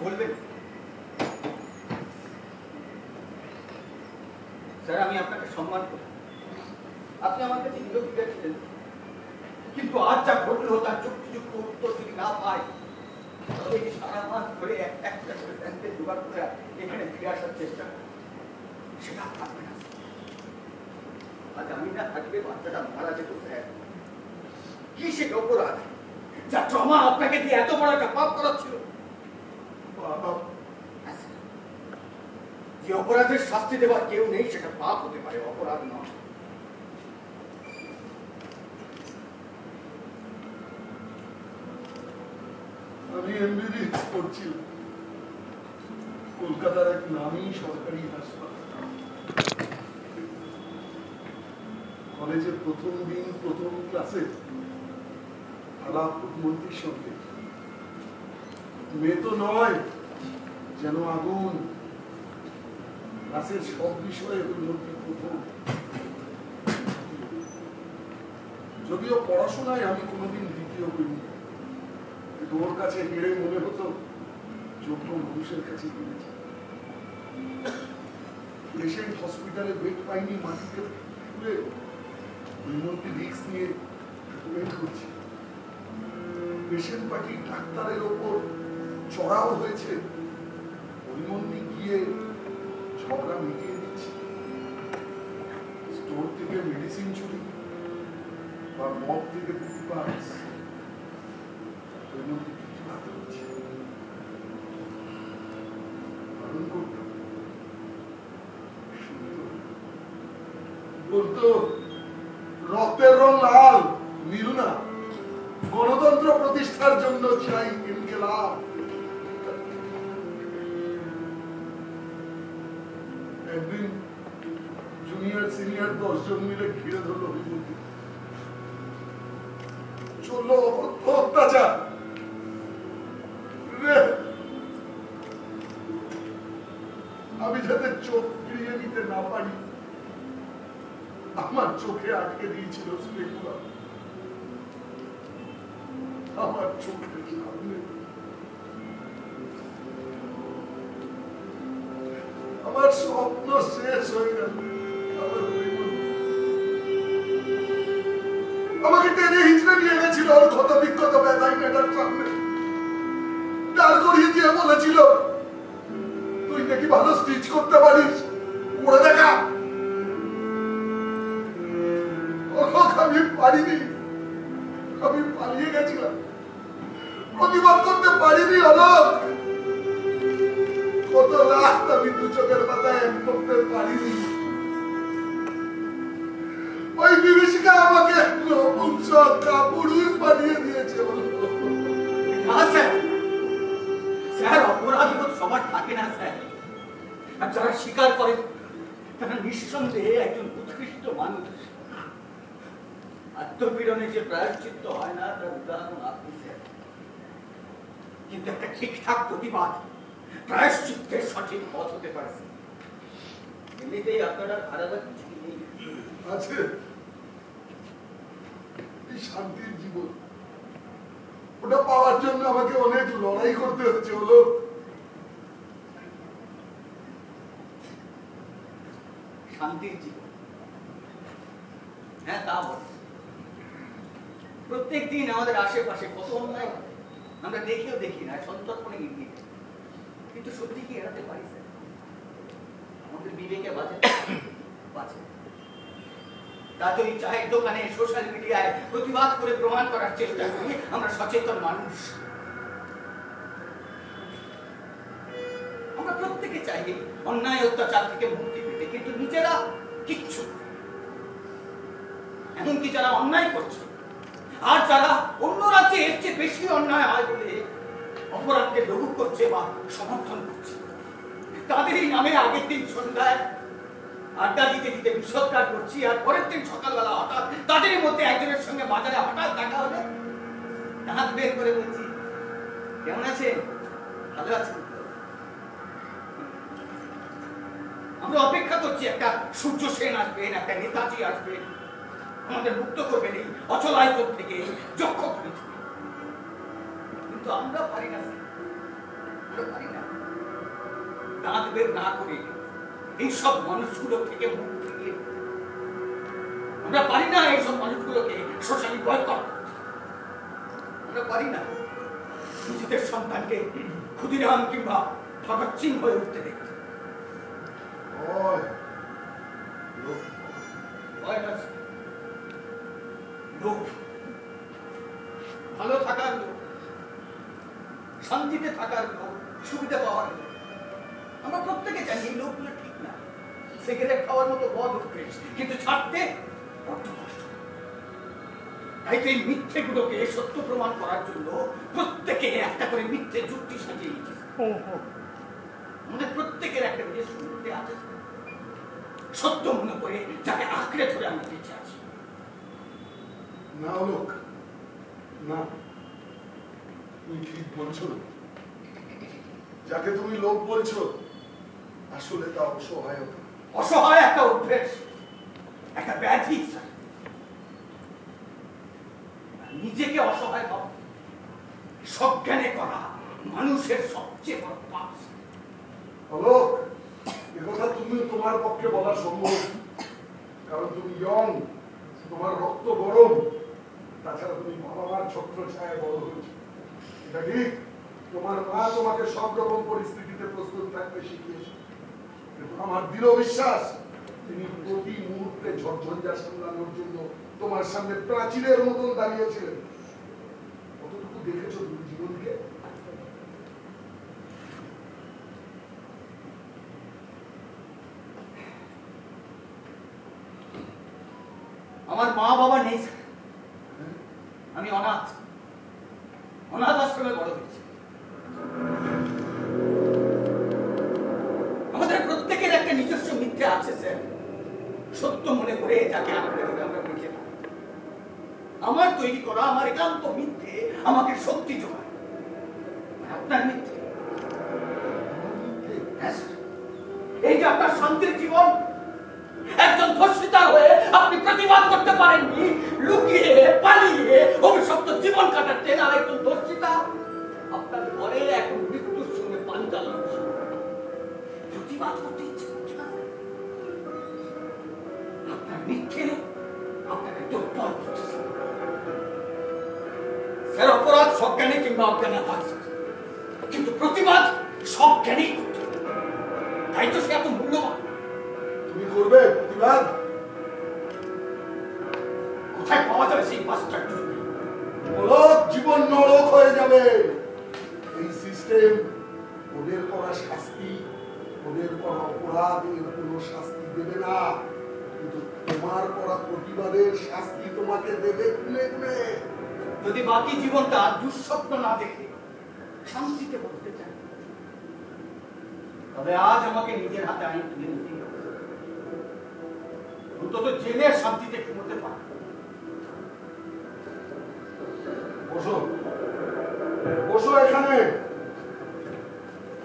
বলবেন? স্যার, আমি আপনাকে সম্মান করি, আপনি আমার কাছে হিরো ফিগার ছিলেন, কিন্তু আজ যা ঘটলো তার যুক্তিযুক্ত উত্তর যদি না পাই, তবে এই সারা মাস ধরে একটা করে ব্যাংকে জোগাড় করে এখানে ফিরে আসার চেষ্টা করি, সেটা থাকবে না। আজ আমি না থাকবে বাচ্চাটা মারা যেত স্যার। কি সে অপরাধ যা ট্রমা আপনাকে দিয়ে এত বড় একটা পাপ করাচ্ছিল? যে অপরাধের শাস্তি দেওয়ার কেউ নেই সেটা পাপ হতে পারে, অপরাধ নয়। আমি এমবিবিএস পড়ছিলাম কলকাতার এক নামী সরকারি হাসপাতাল। কলেজের প্রথম দিন প্রথম ক্লাসে আলাপ মন্ত্রীর সঙ্গে। মেয়ে তো নয়, যেন আগুন। ক্লাসের সব বিষয়ে মন্ত্রী প্রথম। যদিও পড়াশোনায় আমি কোনোদিন দ্বিতীয় হইনি, তোর কাছে হেরে মনে হতো যোগ্য মানুষের কাছে হেরেছে। পেশেন্ট হসপিটালে বেড পাইনি, মাটিতে পুরে মন্ত্রী রিস্ক নিয়ে ট্রিটমেন্ট করছে। পেশেন্ট পার্টি ডাক্তারের ওপর চড়াও হয়েছে, মন্ত্রী গিয়ে ঝগড়া মিটিয়ে দিচ্ছে। স্টোর থেকে মেডিসিন চুরি বা মদ থেকে পাস বলতো রক্তের রং লাল, নীল না। গণতন্ত্র প্রতিষ্ঠার জন্য চাই ইনকিলাব। একদিন জুনিয়র সিনিয়র 10 জন মিলে ঘিরে ধরলো বিভূতি। চললো অত্যাচার। আমি যাতে চোখ ফিরিয়ে নিতে না পারি, আমার চোখে আটকে দিয়েছিল স্পেকুলার। আমার চোখের সামনে আমার স্বপ্ন শেষ হয়ে গেল। আমাকে টেনে হিচড়ে নিয়ে গেছিল ওর ক্ষত বিক্ষত ব্যথায় মেটার সামনে। দাঁড় করিয়ে দিয়ে বলেছিল, তুই নাকি ভালো স্টিচ করতে পারিস, করে দেখা। আমি পারিনি, আমি পালিয়ে গেছিলাম, প্রতিবাদ করতে পারিনি। অলোক, কত রাত আমি দু চোখের মাথায় এক করতে পারিনি। ওই বিভীষিকা আমাকে পুরুষ বানিয়ে দিয়েছে। স্যার, অপরাধ সবার থাকে না স্যার, আর যারা স্বীকার করে তারা নিঃসন্দেহে একজন উৎকৃষ্ট মানুষ। আত্মপীড়নে যে প্রায়শ্চিত্ত হয় না তার উদাহরণ আপনি স্যার। কিন্তু একটা ঠিকঠাক প্রতিবাদ প্রায়শ্চিত্তের সঠিক পথ হতে পারে। এমনিতেই আপনারা হারাবার কিছু নেই আছে। এই শান্তির জীবন, ওটা পাওয়ার জন্য আমাকে অনেক লড়াই করতে হচ্ছে। হলো শান্তির জীবন, হ্যাঁ তা বল। প্রত্যেক দিন আমাদের আশেপাশে কত অন্যায় আমরা দেখেও দেখি না, সন্তর্পণে এগিয়ে। কিন্তু সত্যি কি এড়াতে পারি স্যার? আমাদের বিবেকে বাঁচে বাঁচে। তাড়াতাড়ি চায়ের দোকানে, সোশ্যাল মিডিয়ায় প্রতিবাদ করে প্রমাণ করার চেষ্টা করি আমরা সচেতন মানুষ। আমরা প্রত্যেকে চাই অন্যায় অত্যাচার থেকে মুক্তি পেতে, কিন্তু নিজেরা কিচ্ছু। এমনকি যারা অন্যায় করছে আর যারা অন্য রাজ্যে এর চেয়ে বেশি অন্যায় হয় বলে অপরাধকে লঘু করছে বা সমর্থন করছে, তাদেরই নামে আগের দিন সন্ধ্যায় আড্ডা দিতে দিতে বিসৎকার করছি, আর পরের দিন সকালবেলা হঠাৎ তাদের মধ্যে একজনের সঙ্গে বাজারে হঠাৎ দেখা হলে হাত বের করে বলছি, কেমন আছেন? ভালো আছেন? আমরা অপেক্ষা করছি একটা সূর্য সেন আসবেন, একটা নেতাজি আসবেন, আমাদের মুক্ত করবেন এই অচল আয়তন থেকে, যক্ষ পৃথিবী। কিন্তু আমরা পারি না, আমরা পারি না। বের না করে এইসব মানুষগুলো থেকে মুখ ফিরিয়ে আমরা পারি না এইসব মানুষগুলোকে সোশ্যালি বয়কট করতে। আমরা পারি না নিজেদের সন্তানকে ক্ষুদিরাম কিংবা ভগৎ সিং হয়ে উঠতে দেখতে। ওই লোক লোভ, ভালো থাকার লোক, শান্তিতে থাকার লোক, সুবিধা পাওয়ার লোক। আমরা প্রত্যেকে জানি এই লোকগুলো ঠিক না। সিগারেট খাওয়ার মতো বদ অভ্যেস, কিন্তু ছাড়তে বড্ড কষ্ট। তাই তো এই মিথ্যেগুলোকে সত্য প্রমাণ করার জন্য প্রত্যেকে একটা করে মিথ্যে যুক্তি সাজিয়ে নিয়েছে। আমাদের প্রত্যেকের একটা নিজস্ব মিথ্যে আছে, সত্য মনে করে যাকে আঁকড়ে ধরে আমরা বেঁচে আছি। না লোক না, তুমি ঠিক বলছো না। যাকে তুমি লোক বলছো আসলে তা অসহায়তা। অসহায় একটা অভ্যেস, একটা ব্যাধি। নিজেকে অসহায় ভাবা, সজ্ঞানে করা মানুষের সবচেয়ে বড় পাপ। লোক একথা তুমি তোমার পক্ষে বলা সম্ভব, কারণ তুমি ইয়ং, তোমার রক্ত গরম, তাছাড়া তুমি বাবা মার ছত্র ছায় বড় হয়েছে। এটা ঠিক, তোমার মা তোমাকে সব রকম পরিস্থিতিতে প্রস্তুত থাকতে শিখিয়েছে, কিন্তু আমার দৃঢ় বিশ্বাস তিনি প্রতি মুহূর্তে ঝড়ঝঞ্ঝা সামলানোর জন্য তোমার সামনে প্রাচীরের মতন দাঁড়িয়েছিলেন। কতটুকু দেখেছো তুমি জীবনকে? আমার মা বাবা নেই, আমি অনাথ, অনাথ আশ্রমে বড় হয়েছি। আমাদের প্রত্যেকের একটা নিজস্ব মিথ্যে আছে স্যার, সত্য মনে করে যাকে আঁকড়ে ধরে আমরা বেঁচে থাকি। আমার তৈরি করা আমার একান্ত মিথ্যে আমাকে শক্তি যোগায়। আপনার মিথ্যে, এই যে আপনার শান্তির জীবন, একজন ধর্ষিতা হয়ে আপনি প্রতিবাদ করতে পারেননি, লুকিয়ে পালিয়ে অভিশপ্ত জীবন কাটাচ্ছেন। আর একজন ধর্ষিতা আপনার ঘরে এখন মৃত্যুর সঙ্গে পাঞ্জা লড়ছে, প্রতিবাদ করতে ইচ্ছে করছে না। আপনার মিথ্যে আপনাকে দুর্বল করতেছে। স্যার, অপরাধ সজ্ঞানে কিংবা অজ্ঞানে হয়, কিন্তু প্রতিবাদ সজ্ঞানেই করতে হবে। তাই তো সে এত মূল্যবান। তুমি করবে প্রতিবাদ? কোথায় পাওয়া যাবে সেই বাস্টার্ড? জীবন নরক হয়ে যাবে। এই সিস্টেম ওদের করা শাস্তি, ওদের করা অপরাধ এর কোনো শাস্তি দেবে না, কিন্তু তোমার করা প্রতিবাদের শাস্তি তোমাকে দেবে খুলে খুলে। যদি বাকি জীবনটা দুঃস্বপ্ন না দেখে শান্তিতে বলতে চান, তবে আজ আমাকে নিজের হাতে আইন তুলে নিতেই হবে। অন্তত জেলে শান্তিতে ঘুমোতে পারে। বসো, বসো এখানে,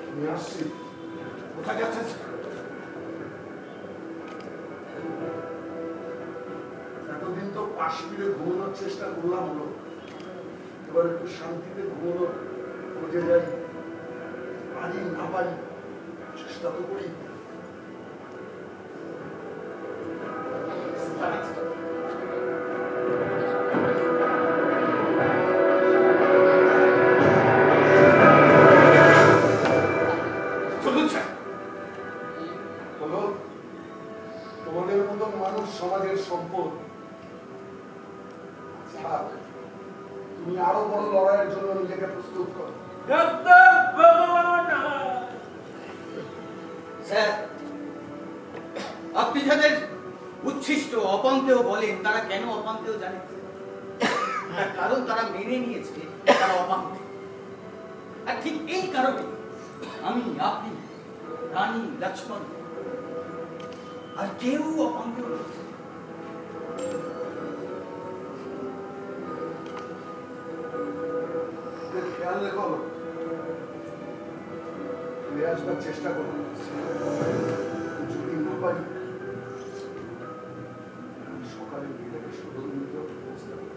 আমি আসছি। কোথায় যাচ্ছেন? এতদিন তো পাশ ফিরে ঘুমানোর চেষ্টা করলাম, হলো এবার একটু শান্তিতে ঘুমানোর খোঁজে যাই। পারি না পারি, চেষ্টা তো করি। তোমাদের মতো মানুষ সমাজের সম্পদ। তুমি আরো বড় লড়াইয়ের জন্য নিজেকে প্রস্তুত করো। স্যার, আপনি যাদের উচ্ছিষ্ট অপান্তেও বলেন, তারা কেন অপান্তেও জানেন? কারণ তারা মেনে নিয়েছে তারা অপান্তে। আর ঠিক এই কারণে আমি, আপনি, রানী, লক্ষ্মণ আর কেউ অপান্তেও রয়েছে। খেয়াল রেখো, ফিরে আসবার চেষ্টা করো। যদি না পারি সকালে মেয়েটাকে সদর নিতে ব্যবস্থা করো।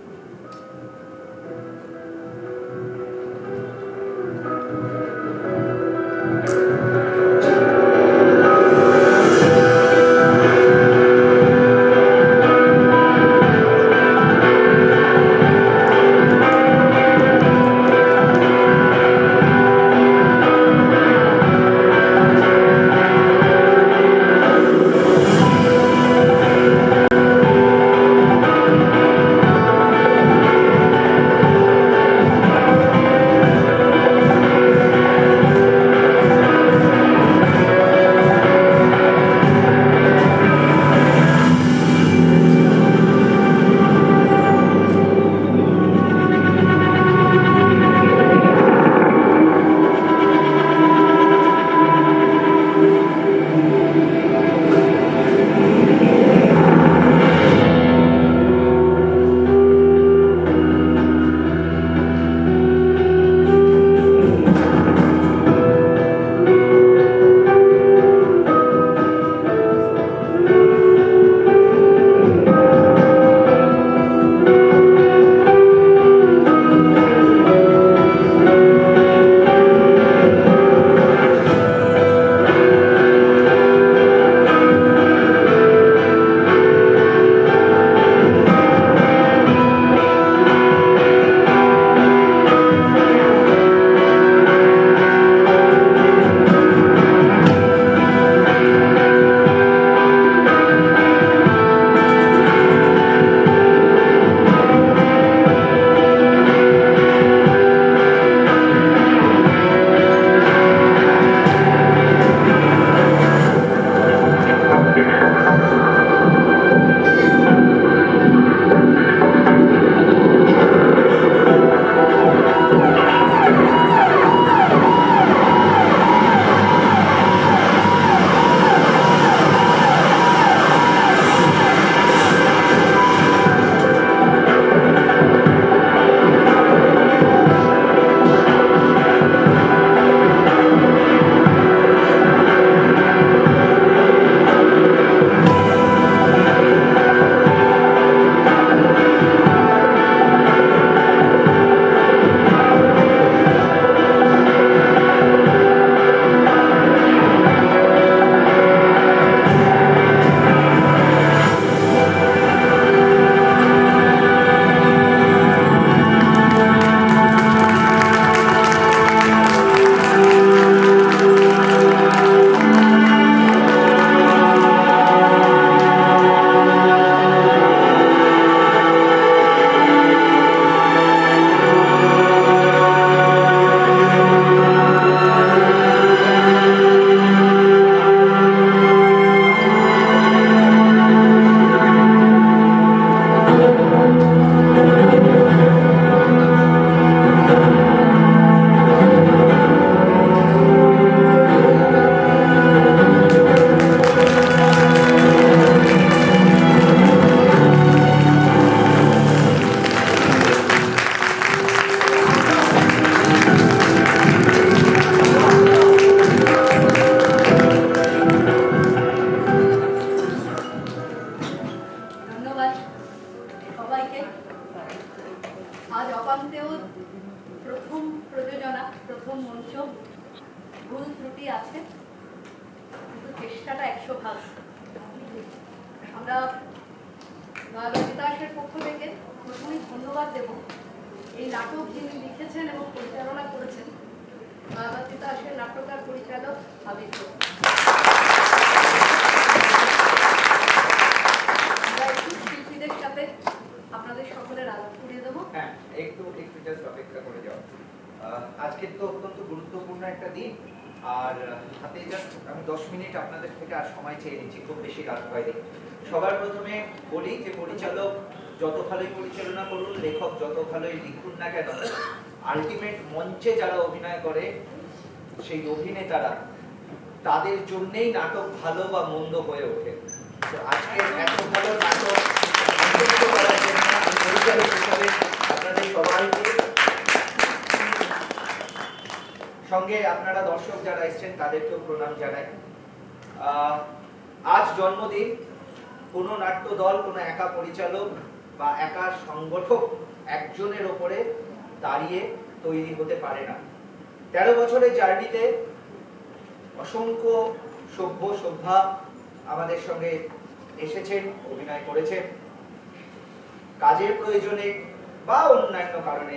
আজ অপান্তেও প্রথম প্রযোজনা, প্রথম মঞ্চ, ভুল ত্রুটি আছে, কিন্তু চেষ্টাটা 100 ভাগ। আমরা মায়াবতী দাসের পক্ষ থেকে প্রথমেই ধন্যবাদ দেব এই নাটক যিনি লিখেছেন এবং পরিচালনা করেছেন, মায়াবতী দাসের নাট্যকার পরিচালক আবির। আমরা একটু শিল্পীদের সাথে আপনাদের সকলের আলাপ করিয়ে দেবো। হ্যাঁ, একটু জাস্ট অপেক্ষা করে যাও। আজকের তো অত্যন্ত গুরুত্বপূর্ণ একটা দিন, আর হাতে জাস্ট আমি 10 মিনিট আপনাদের থেকে আর সময় চেয়ে নিচ্ছি, খুব বেশি রাত হয়নি। সবার প্রথমে বলি যে পরিচালক যত ভালোই পরিচালনা করুন, লেখক যত ভালোই লিখুন না কেন, আলটিমেট মঞ্চে যারা অভিনয় করে সেই অভিনেতারা, তাদের জন্যেই নাটক ভালো বা মন্দ হয়ে ওঠে। তো আজকে এত ভালো নাটক মঞ্চস্থ করার জন্য আমি পরিচালক হিসাবে আপনাদের সবাইকে, সঙ্গে আপনারা দর্শক যারা এসেছেন তাদেরকেও প্রণাম জানাই। আজ জন্মদিন কোনো নাট্য দল, কোনো একা পরিচালক বা একা সংগঠক একজনের ওপরে দাঁড়িয়ে তৈরি হতে পারে না। 13 বছরের জার্নিতে অসংখ্য সভ্য সভ্যা আমাদের সঙ্গে এসেছেন, অভিনয় করেছেন, কাজের প্রয়োজনে বা অন্যান্য কারণে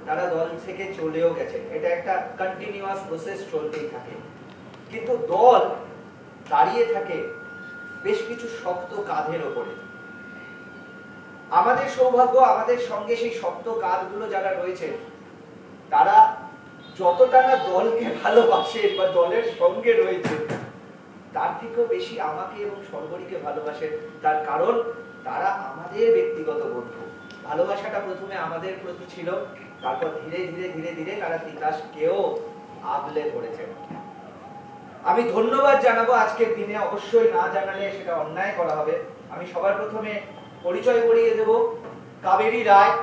তারা দল থেকে চলেও গেছেন। এটা একটা কন্টিনিউয়াস প্রসেস চলতেই থাকে, কিন্তু দল দাঁড়িয়ে থাকে বেশ কিছু শক্ত কাঁধের ওপরে। আমাদের সৌভাগ্য, আমাদের সঙ্গে সেই শক্ত কাঁধগুলো যারা রয়েছে তারা যতটা না দলকে ভালোবাসে বা দলের সঙ্গে রয়েছে, তার থেকেও বেশি আমাকে এবং সর্বরীকে ভালোবাসে। তার কারণ তারা আমাদের ব্যক্তিগত বন্ধু। ভালোবাসাটা প্রথমে আমাদের প্রতি ছিল, তারপর ধীরে ধীরে ধীরে ধীরে তারা তিতাসকেও আগলে ধরেছে। আমি ধন্যবাদ জানাবো আজকের দিনে, অবশ্যই না জানালে সেটা অন্যায় করা হবে। আমি সবার প্রথমে পরিচয় করিয়ে দেব কাবেরী রায়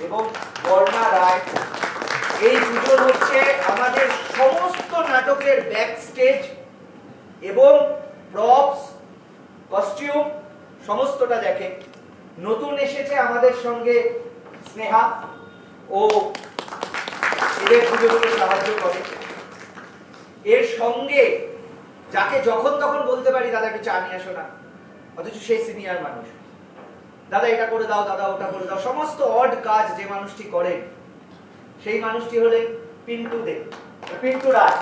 এবং বর্ণা রায়। এই দুজন হচ্ছে আমাদের সমস্ত নাটকের ব্যাক স্টেজ এবং প্রপস, কস্টিউম সমস্তটা দেখে। নতুন এসেছে আমাদের সঙ্গে স্নেহা, ও এদের দুজনকে সাহায্য করে। এর সঙ্গে যাকে যখন তখন বলতে পারি দাদা একটু চা নিয়ে আসো না, অথচ সেই সিনিয়র মানুষ, দাদা এটা করে দাও, দাদা ওটা করে দাও, সমস্ত অড কাজ যে মানুষটি করেন সেই মানুষটি হলেন পিন্টু রায়।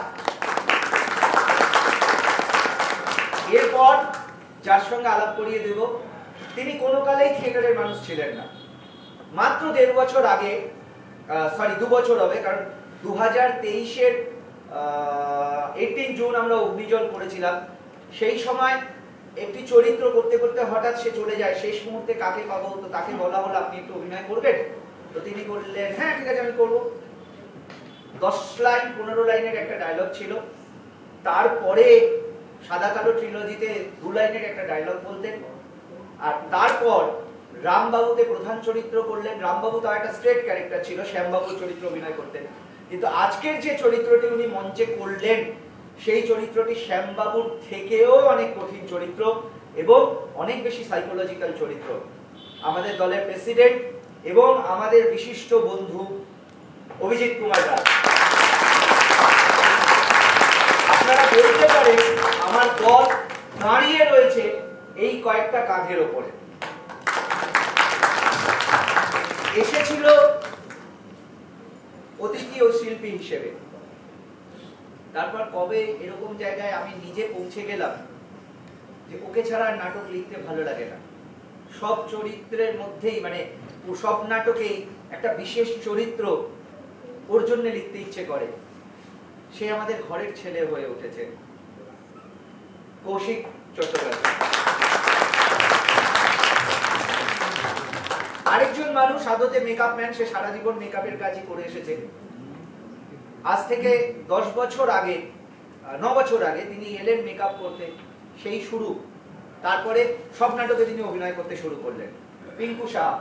এরপর যার সঙ্গে আলাপ করিয়ে দেব, তিনি কোনো কালেই থিয়েটারের মানুষ ছিলেন না। মাত্র 1.5 বছর আগে, 2 বছর হবে, কারণ 2023-এর 18 জুন আমরা অগ্নিজল করেছিলাম। সেই সময় একটি চরিত্র করতে করতে হঠাৎ সে চলে যায়। শেষ মুহূর্তে কাকে পাবো, তো তাকে বলা হলো আপনি একটু অভিনয় করবেন। তো তিনি বললেন হ্যাঁ ঠিক আছে আমি করবো। 10 লাইন 15 লাইনের একটা ডায়লগ ছিল। তারপরে সাদা কালো ট্রিলজিতে 2 লাইনের একটা ডায়লগ বলতেন। আর তারপর রামবাবুতে প্রধান চরিত্র করলেন। রামবাবু তো একটা স্ট্রেট ক্যারেক্টার ছিল, শ্যামবাবুর চরিত্র অভিনয় করতেন। কিন্তু আজকের যে চরিত্রটি উনি মঞ্চে করলেন সেই চরিত্রটি শ্যামবাবুর থেকেও অনেক কঠিন চরিত্র এবং অনেক বেশি সাইকোলজিক্যাল চরিত্র। আমাদের দলের প্রেসিডেন্ট এবং আমাদের বিশিষ্ট বন্ধু অভিজিৎ কুমার রায়। আপনারা বলতে পারেন আমার দল দাঁড়িয়ে রয়েছে এই কয়েকটা কাঁধের ওপরে। এসেছিল অতিথি ও শিল্পী হিসেবে, তারপর কবে এরকম জায়গায় আমি নিজে পৌঁছে গেলাম যে ওকে ছাড়া নাটক লিখতে ভালো লাগে না। সব চরিত্রের মধ্যেই মানে সব নাটকেই একটা বিশেষ চরিত্র ওর জন্য লিখতে ইচ্ছে করে। সে আমাদের ঘরের ছেলে হয়ে উঠেছে, কৌশিক চট্টোপাধ্যায়। আরেকজন মানুষ আদতে মেকআপ ম্যান, সে সারা জীবন মেকআপের কাজই করে এসেছে। আজ থেকে 10 বছর আগে, 9 বছর আগে তিনি এলেন মেকআপ করতে, সেই শুরু। তারপরে সব নাটকে তিনি অভিনয় করতে শুরু করলেন। পিঙ্কু সাহা।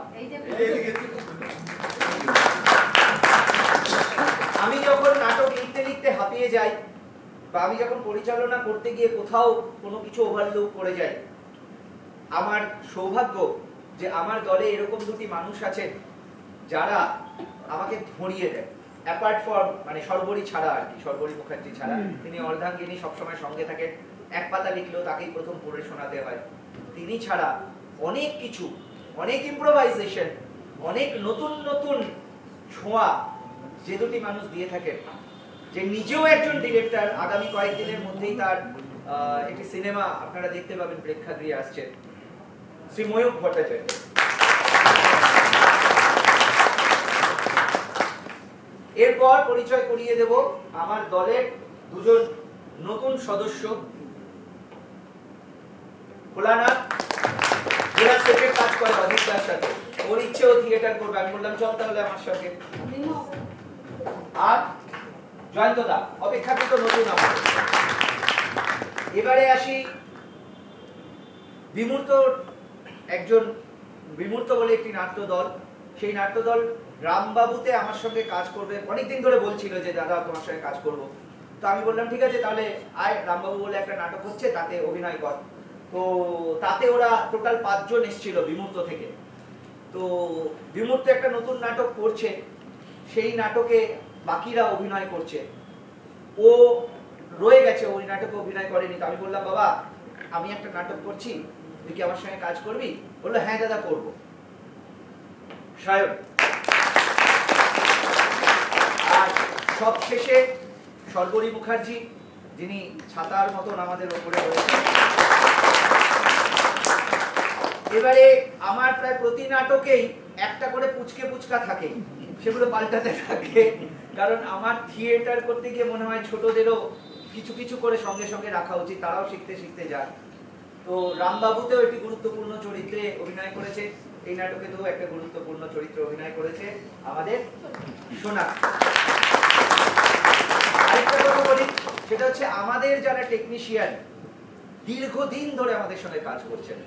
আমি যখন নাটক লিখতে লিখতে হাঁপিয়ে যাই বা আমি যখন পরিচালনা করতে গিয়ে কোথাও কোনো কিছু ওভারলুক করে যাই, আমার সৌভাগ্য যে আমার দলে এরকম দুটি মানুষ আছেন যারা আমাকে ধরিয়ে দেয়, অ্যাপার্ট ফ্রম মানে সর্বরী ছাড়া আর কি, সর্বরী মুখার্জি ছাড়া, তিনি অর্ধাঙ্গিনী সবসময় সঙ্গে থাকেন, এক পাতা লিখলেও তাকেই প্রথম পড়ে শোনাতে হয়। তিনি ছাড়া অনেক কিছু, অনেক ইম্প্রোভাইজেশন, অনেক নতুন নতুন ছোঁয়া যে দুটি মানুষ দিয়ে থাকেন, যে নিজেও একজন ডিরেক্টর, আগামী কয়েকদিনের মধ্যেই তার একটি সিনেমা আপনারা দেখতে পাবেন প্রেক্ষাগৃহে আসছে, শ্রী ময়ূর ভট্টাচার্য। এরপর পরিচয় করিয়ে দেব আমার দলের দুজন নতুন সদস্য, ভোলানাথ জেলা সেটের কাজ করে অজিতদার সাথে, ওর ইচ্ছে ও থিয়েটার করবে, আমি বললাম চল তাহলে আমার সঙ্গে। আর জয়ন্তদা অপেক্ষাকৃত নতুন আমার। এবারে আসি বিমূর্ত, একজন বিমূর্ত বলে একটি নাট্য দল, সেই নাট্য দল রামবাবুতে আমার সঙ্গে কাজ করবে, অনেকদিন ধরে বলছিল যে দাদা তোমার সঙ্গে কাজ করব। তো আমি বললাম ঠিক আছে তাহলে আয়, রামবাবু বলে একটা নাটক হচ্ছে তাতে অভিনয় কর। তো তাতে ওরা টোটাল 5 জন এসেছিল বিমূর্ত থেকে। তো বিমূর্ত একটা নতুন নাটক করছে, সেই নাটকে বাকিরা অভিনয় করছে, ও রয়ে গেছে, ওই নাটকে অভিনয় করেনি। তো আমি বললাম বাবা আমি একটা নাটক করছি, তুই কি আমার সঙ্গে কাজ করবি? বললো হ্যাঁ দাদা করবো। সায়ন। আর সব শেষে সর্বরী মুখার্জি, যিনি ছাতার মতন আমাদের ওপরে রয়েছে। এবারে আমার প্রায় প্রতি নাটকেই একটা করে পুচকে পুচকা থাকে, সেগুলো পাল্টাতে থাকে, কারণ আমার থিয়েটার করতে গিয়ে মনে হয় ছোটদেরও কিছু কিছু করে সঙ্গে সঙ্গে রাখা উচিত, তারাও শিখতে শিখতে যায়। তো রামবাবুতেও একটি গুরুত্বপূর্ণ চরিত্রে অভিনয় করেছে, এই নাটকেতেও একটা গুরুত্বপূর্ণ চরিত্রে অভিনয় করেছে আমাদের সোনা। আরেকটা কথা বলি, সেটা হচ্ছে আমাদের যারা টেকনিশিয়ান দীর্ঘদিন ধরে আমাদের সঙ্গে কাজ করছেন,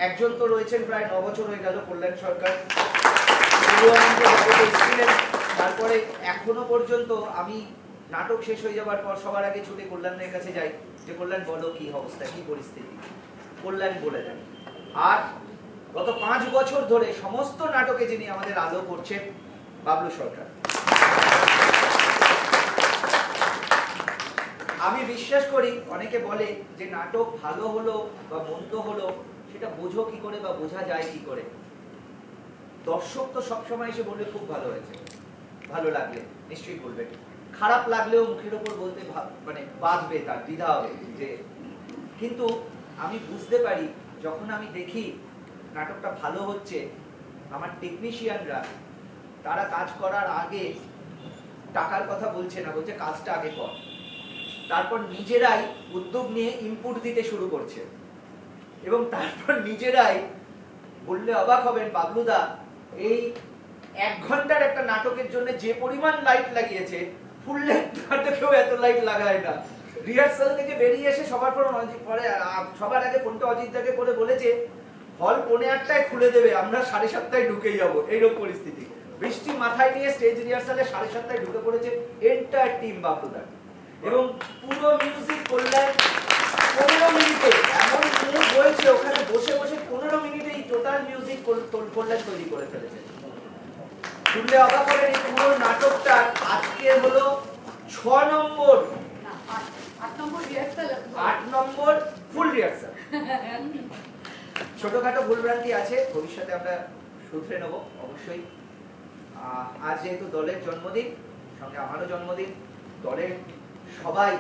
একজন তো রয়েছেন প্রায় 9 বছর হয়ে গেল, কল্যাণ সরকার, তারপরে এখনো পর্যন্ত আমি নাটক শেষ হয়ে যাবার পর সবার আগে ছুটে কল্যাণের কাছে যাই যে কল্যাণ বলো কি অবস্থা, কি পরিস্থিতি, কল্যাণ বলে দেন। আর গত 5 বছর ধরে সমস্ত নাটকে যিনি আমাদের আলো করছেন বাবলু সরকার। আমি বিশ্বাস করি, অনেকে বলে যে নাটক ভালো হলো বা মন্দ হলো সেটা বোঝো কি করে বা বোঝা যায় কি করে। দর্শক তো সবসময় এসে বলবে খুব ভালো হয়েছে, ভালো লাগলে নিশ্চয়ই বলবে, খারাপ লাগলেও মুখের ওপর বলতে মানে বাঁধবে, তার দ্বিধা হবে যে। কিন্তু আমি বুঝতে পারি যখন আমি দেখি নাটকটা ভালো হচ্ছে, আমার টেকনিশিয়ানরা তারা কাজ করার আগে টাকার কথা বলছে না, বলছে কাজটা আগে কর, তারপর নিজেরাই উদ্যোগ নিয়ে ইনপুট দিতে শুরু করছে, এবং তারপর নিজেরাই বললে অবাক হবেন বাবলুদা এই 1 ঘন্টার একটা নাটকের জন্য যে পরিমাণ লাইট লাগিয়েছে, ফুল লেন্থ নাটকেও এত লাইট লাগায় না। রিহার্সাল থেকে বেরিয়ে এসে সবার আগে ফোনটা অজিতদাকে করে বলেছে হল 8:45 খুলে দেবে, আমরা 7:30 ঢুকে যাবো, এইরকম পরিস্থিতি। বৃষ্টি মাথায় নিয়ে স্টেজ রিহার্সালে 7:30 ঢুকে পড়েছে এন্টায়ার টিম বাবলুদার, এবং পুরো মিউজিক কল্যাণ 15 মিনিটে এমন মুড হয়েছে, ওখানে বসে বসে 15 মিনিটেই টোটাল মিউজিক কল্যাণ তৈরি করে ফেলেছে। শুনলে অবাক হবেন, এই পুরো নাটকটা আজকে হলো 6 নম্বর 8 নম্বর রিহার্সাল, 8 নম্বর ফুল রিহার্সাল। ছোটখাটো ভুলভ্রান্তি আছে, ভবিষ্যতে আমরা শুধরে নেব অবশ্যই। আজ যেহেতু দলের জন্মদিন, সঙ্গে আমারও জন্মদিন, দলের সবাই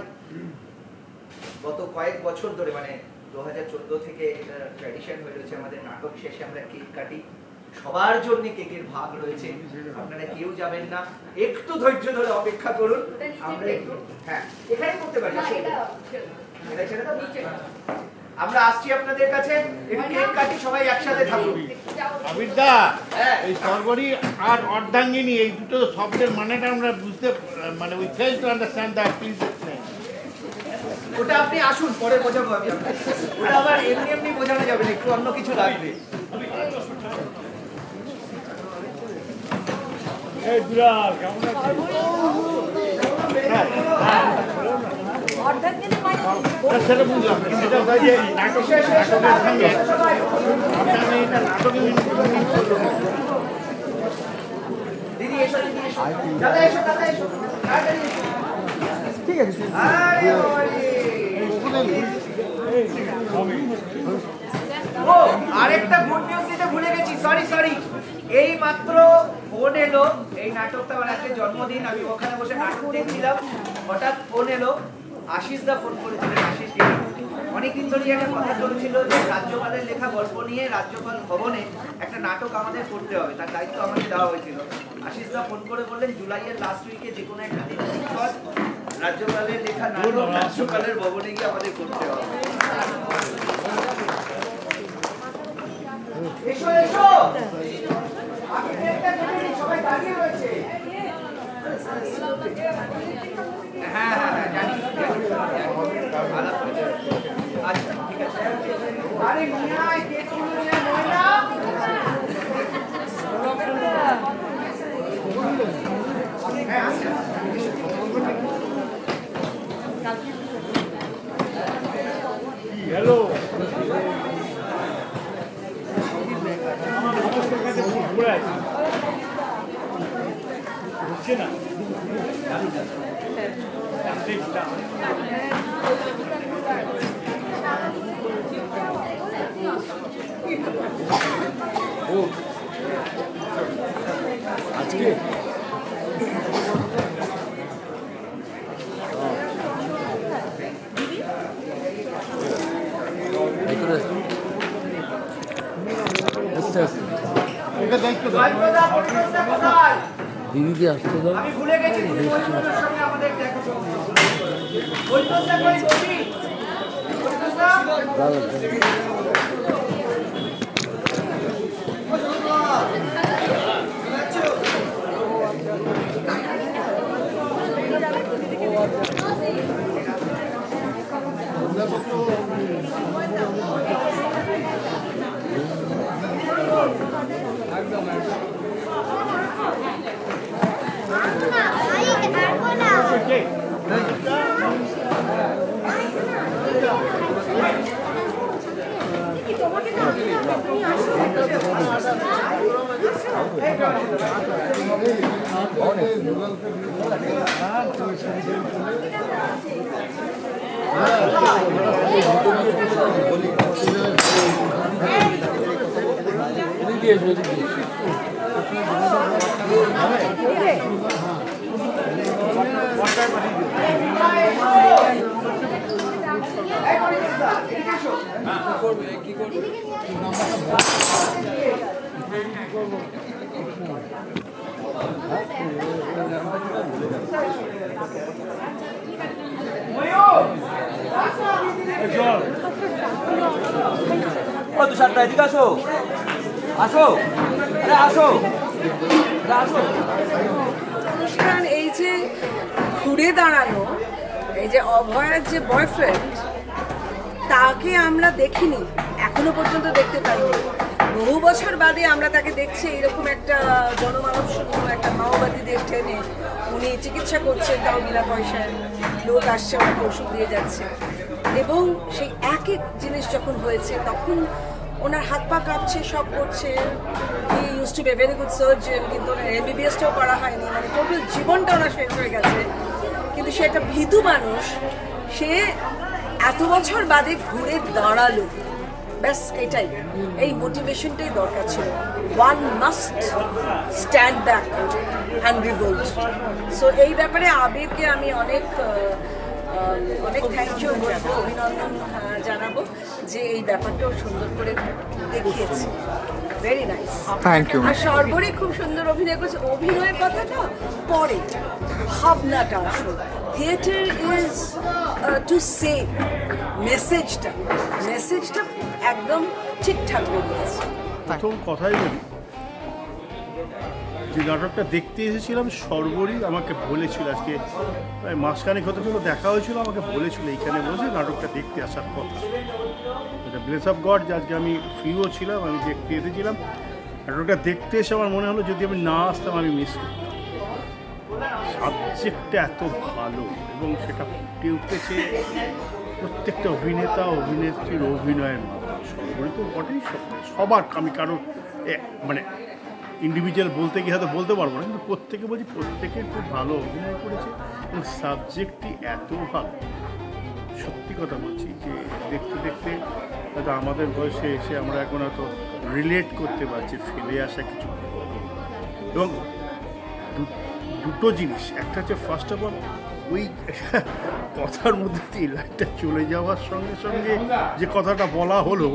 গত কয়েক বছর ধরে, মানে 2014 থেকে এটা ট্র্যাডিশন হয়ে রয়েছে, আমাদের নাটক শেষে আমরা কেক কাটি, সবার জন্য কেকের ভাগ রয়েছে, আপনারা কেউ যাবেন না, একটু ধৈর্য ধরে অপেক্ষা করুন, আমরা একটু হ্যাঁ এখানে করতে পারি, এটা ছেড়ে দাও, আমরা আসছি আপনাদের কাছে, একটু কেক কাটি, সবাই একসাথে থাকুন। আবিরদা, এই সর্বরী আর অর্ধাঙ্গিনী এই দুটো শব্দের মানেটা আমরা বুঝতে, মানে we fail to understand the principal. ওটা আপনি আসুন, পরে বোঝাবো আমি আপনাকে, ওটা আবার এমনি এমনি বোঝানো যাবে না, একটু অন্য কিছু লাগবে। এই দুলাল কেমন আছিস? সেটা বুঝলাম, কিন্তু এটা হয় যে নাটকের সঙ্গে আপনার এটা নাটকে এসো দাদা এসো তাড়াতাড়ি এসো। ঠিক আছে ও আরেকটা গুড নিউজ দিতে ভুলে গেছি, সরি এই মাত্র ফোন এলো, এই নাটকটা আমার একটা জন্মদিন, আমি ওখানে বসে নাটক দেখছিলাম, হঠাৎ ফোন এলো, আশিস দা ফোন করেছিলেন। আশিস দা অনেকদিন ধরে একটা কথা চলছিল যে রাজ্যপালের লেখা গল্প নিয়ে রাজ্যপাল ভবনে একটা নাটক আমাদের করতে হবে, তার দায়িত্ব আমাকে দেওয়া হয়েছিল। আশিস দা ফোন করে বললেন জুলাইয়ের লাস্ট উইকে যে কোনো একটা দিন রাজ্যপালের লেখা নাটক রাজ্যপালের ভবনে গিয়ে আমাদের করতে হবে। এসো আমি একটা দেখে সবাই দাঁড়িয়ে রয়েছে। হ্যাঁ জানি আলাপ করেছি। আচ্ছা ঠিক আছে। আরে মিয়ায় কে তুমি ময়না হ্যাঁ আচ্ছা হ্যালো হচ্ছে না আজকে দিদিকে আসতে দাও। আমি ভুলে গেছি বৈঠকের সঙ্গে আমাদের দেখা বৈঠকটা কই বলি তুষারটা এদিকে আসো আসো আরে আসো আসো। অনুষ্ঠান এই যে ঘুরে দাঁড়ানো, এই যে অভয়ার যে বয়ফ্রেন্ড, তাকে আমরা দেখিনি, এখনো পর্যন্ত দেখতে পাইনি। বহু বছর বাদে আমরা তাকে দেখছি এরকম একটা জনমানব শূন্য একটা মাওবাদীদের ট্রেনে উনি চিকিৎসা করছেন, তাও বিনা পয়সায়। লোক আসছে, ওনাকে ওষুধ দিয়ে যাচ্ছে, এবং সেই একই জিনিস যখন হয়েছে তখন ওনার হাত পা কাঁপছে, সব করছে। He use to be very good surgeon, কিন্তু ওনার এমবিবিএসটাও করা হয়নি, মানে টোটাল জীবনটা ওনার শেষ হয়ে গেছে। কিন্তু সে একটা ভীতু মানুষ, সে এত বছর বাদে ঘুরে দাঁড়ালো। ব্যাস এটাই, এই মোটিভেশনটাই দরকার ছিল। One must stand back and revolt. So এই ব্যাপারে আবিরকে আমি অনেক থ্যাংক ইউ বলবো, অভিনন্দন জানাবো যে এই ব্যাপারটাও সুন্দর করে দেখিয়েছে। Very nice, thank you. আর সর্বরই খুব সুন্দর অভিনয় করেছে। অভিনয়ের কথাটা পরে, ভাবনাটা আসল। থিয়েটার ইজ টু সে মেসেজটা একদম ঠিকঠাক বেরিয়েছে। প্রথম কথাই বলি, যে নাটকটা দেখতে এসেছিলাম সর্বরই আমাকে বলেছিল, আজকে প্রায় মাসখানেক হতে চলো দেখা হয়েছিল, আমাকে বলেছিল এইখানে বসে নাটকটা দেখতে আসার কথা। এটা ব্লেস অফ গড যে আজকে আমি ফ্রিও ছিলাম, আমি দেখতে এসেছিলাম। নাটকটা দেখতে এসে আমার মনে হলো যদি আমি না আসতাম আমি মিস করতাম। সাবজেক্টটা এত ভালো এবং সেটা ফুটে উঠেছে প্রত্যেকটা অভিনেতা অভিনেত্রীর অভিনয়ের মাধ্যমে। সর্বরই তো বটেই সবার, আমি কারোর মানে ইন্ডিভিজুয়াল বলতে গিয়ে হয়তো বলতে পারবো না, কিন্তু প্রত্যেকে বলছি প্রত্যেকে খুব ভালো অভিনয় করেছে এবং সাবজেক্টটি এত ভালো। সত্যি কথা বলছি যে দেখতে দেখতে হয়তো আমাদের বয়সে এসে আমরা এখন হয়তো রিলেট করতে পারছি ফেলে আসা কিছু। এবং দুটো জিনিস, একটা হচ্ছে ফার্স্ট অফ অল ওই কথার মধ্যে দিয়ে লাইটটা চলে যাওয়ার সঙ্গে সঙ্গে যে কথাটা বলা হলো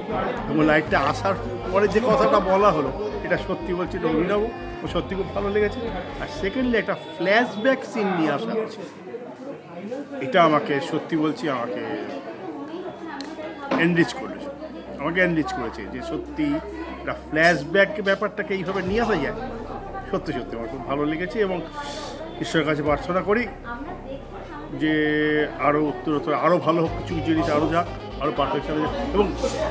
এবং লাইটটা আসার পরে যে কথাটা বলা হলো, এটা সত্যি বলছি এটা অভিনব ও সত্যি খুব ভালো লেগেছে। আর সেকেন্ডলি একটা ফ্ল্যাশব্যাক সিন নিয়ে আসা হয়েছে, এটা আমাকে সত্যি বলছি আমাকে এনরিচ করেছে যে সত্যি একটা ফ্ল্যাশব্যাক ব্যাপারটাকে এইভাবে নিয়ে আসা যায়, সত্যি সত্যি আমার খুব ভালো লেগেছে। এবং ঈশ্বরের কাছে প্রার্থনা করি যে আরও উত্তরোত্তর আরও ভালো হোক, কিছু জিনিস আরও যাক, আরও পারফেকশন যাক। এবং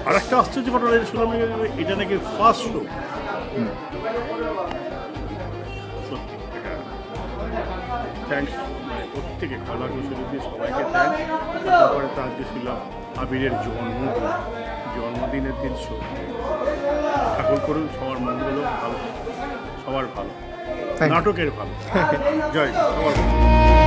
আর একটা আশ্চর্য ঘটনা শুনলাম, এটা নাকি ফার্স্ট শো। সত্যি এটা থ্যাংকস প্রত্যেকে, কলা কুশলীদের সবাইকে থ্যাংকস। তারপরে তো আজকে শুনলাম আবিরের জন্মদিনের দিন শো। ঠাকুর করুন সবার মঙ্গল ভালো, সবার ভালো, নাটকের ভালো। জয় সবার ভালো।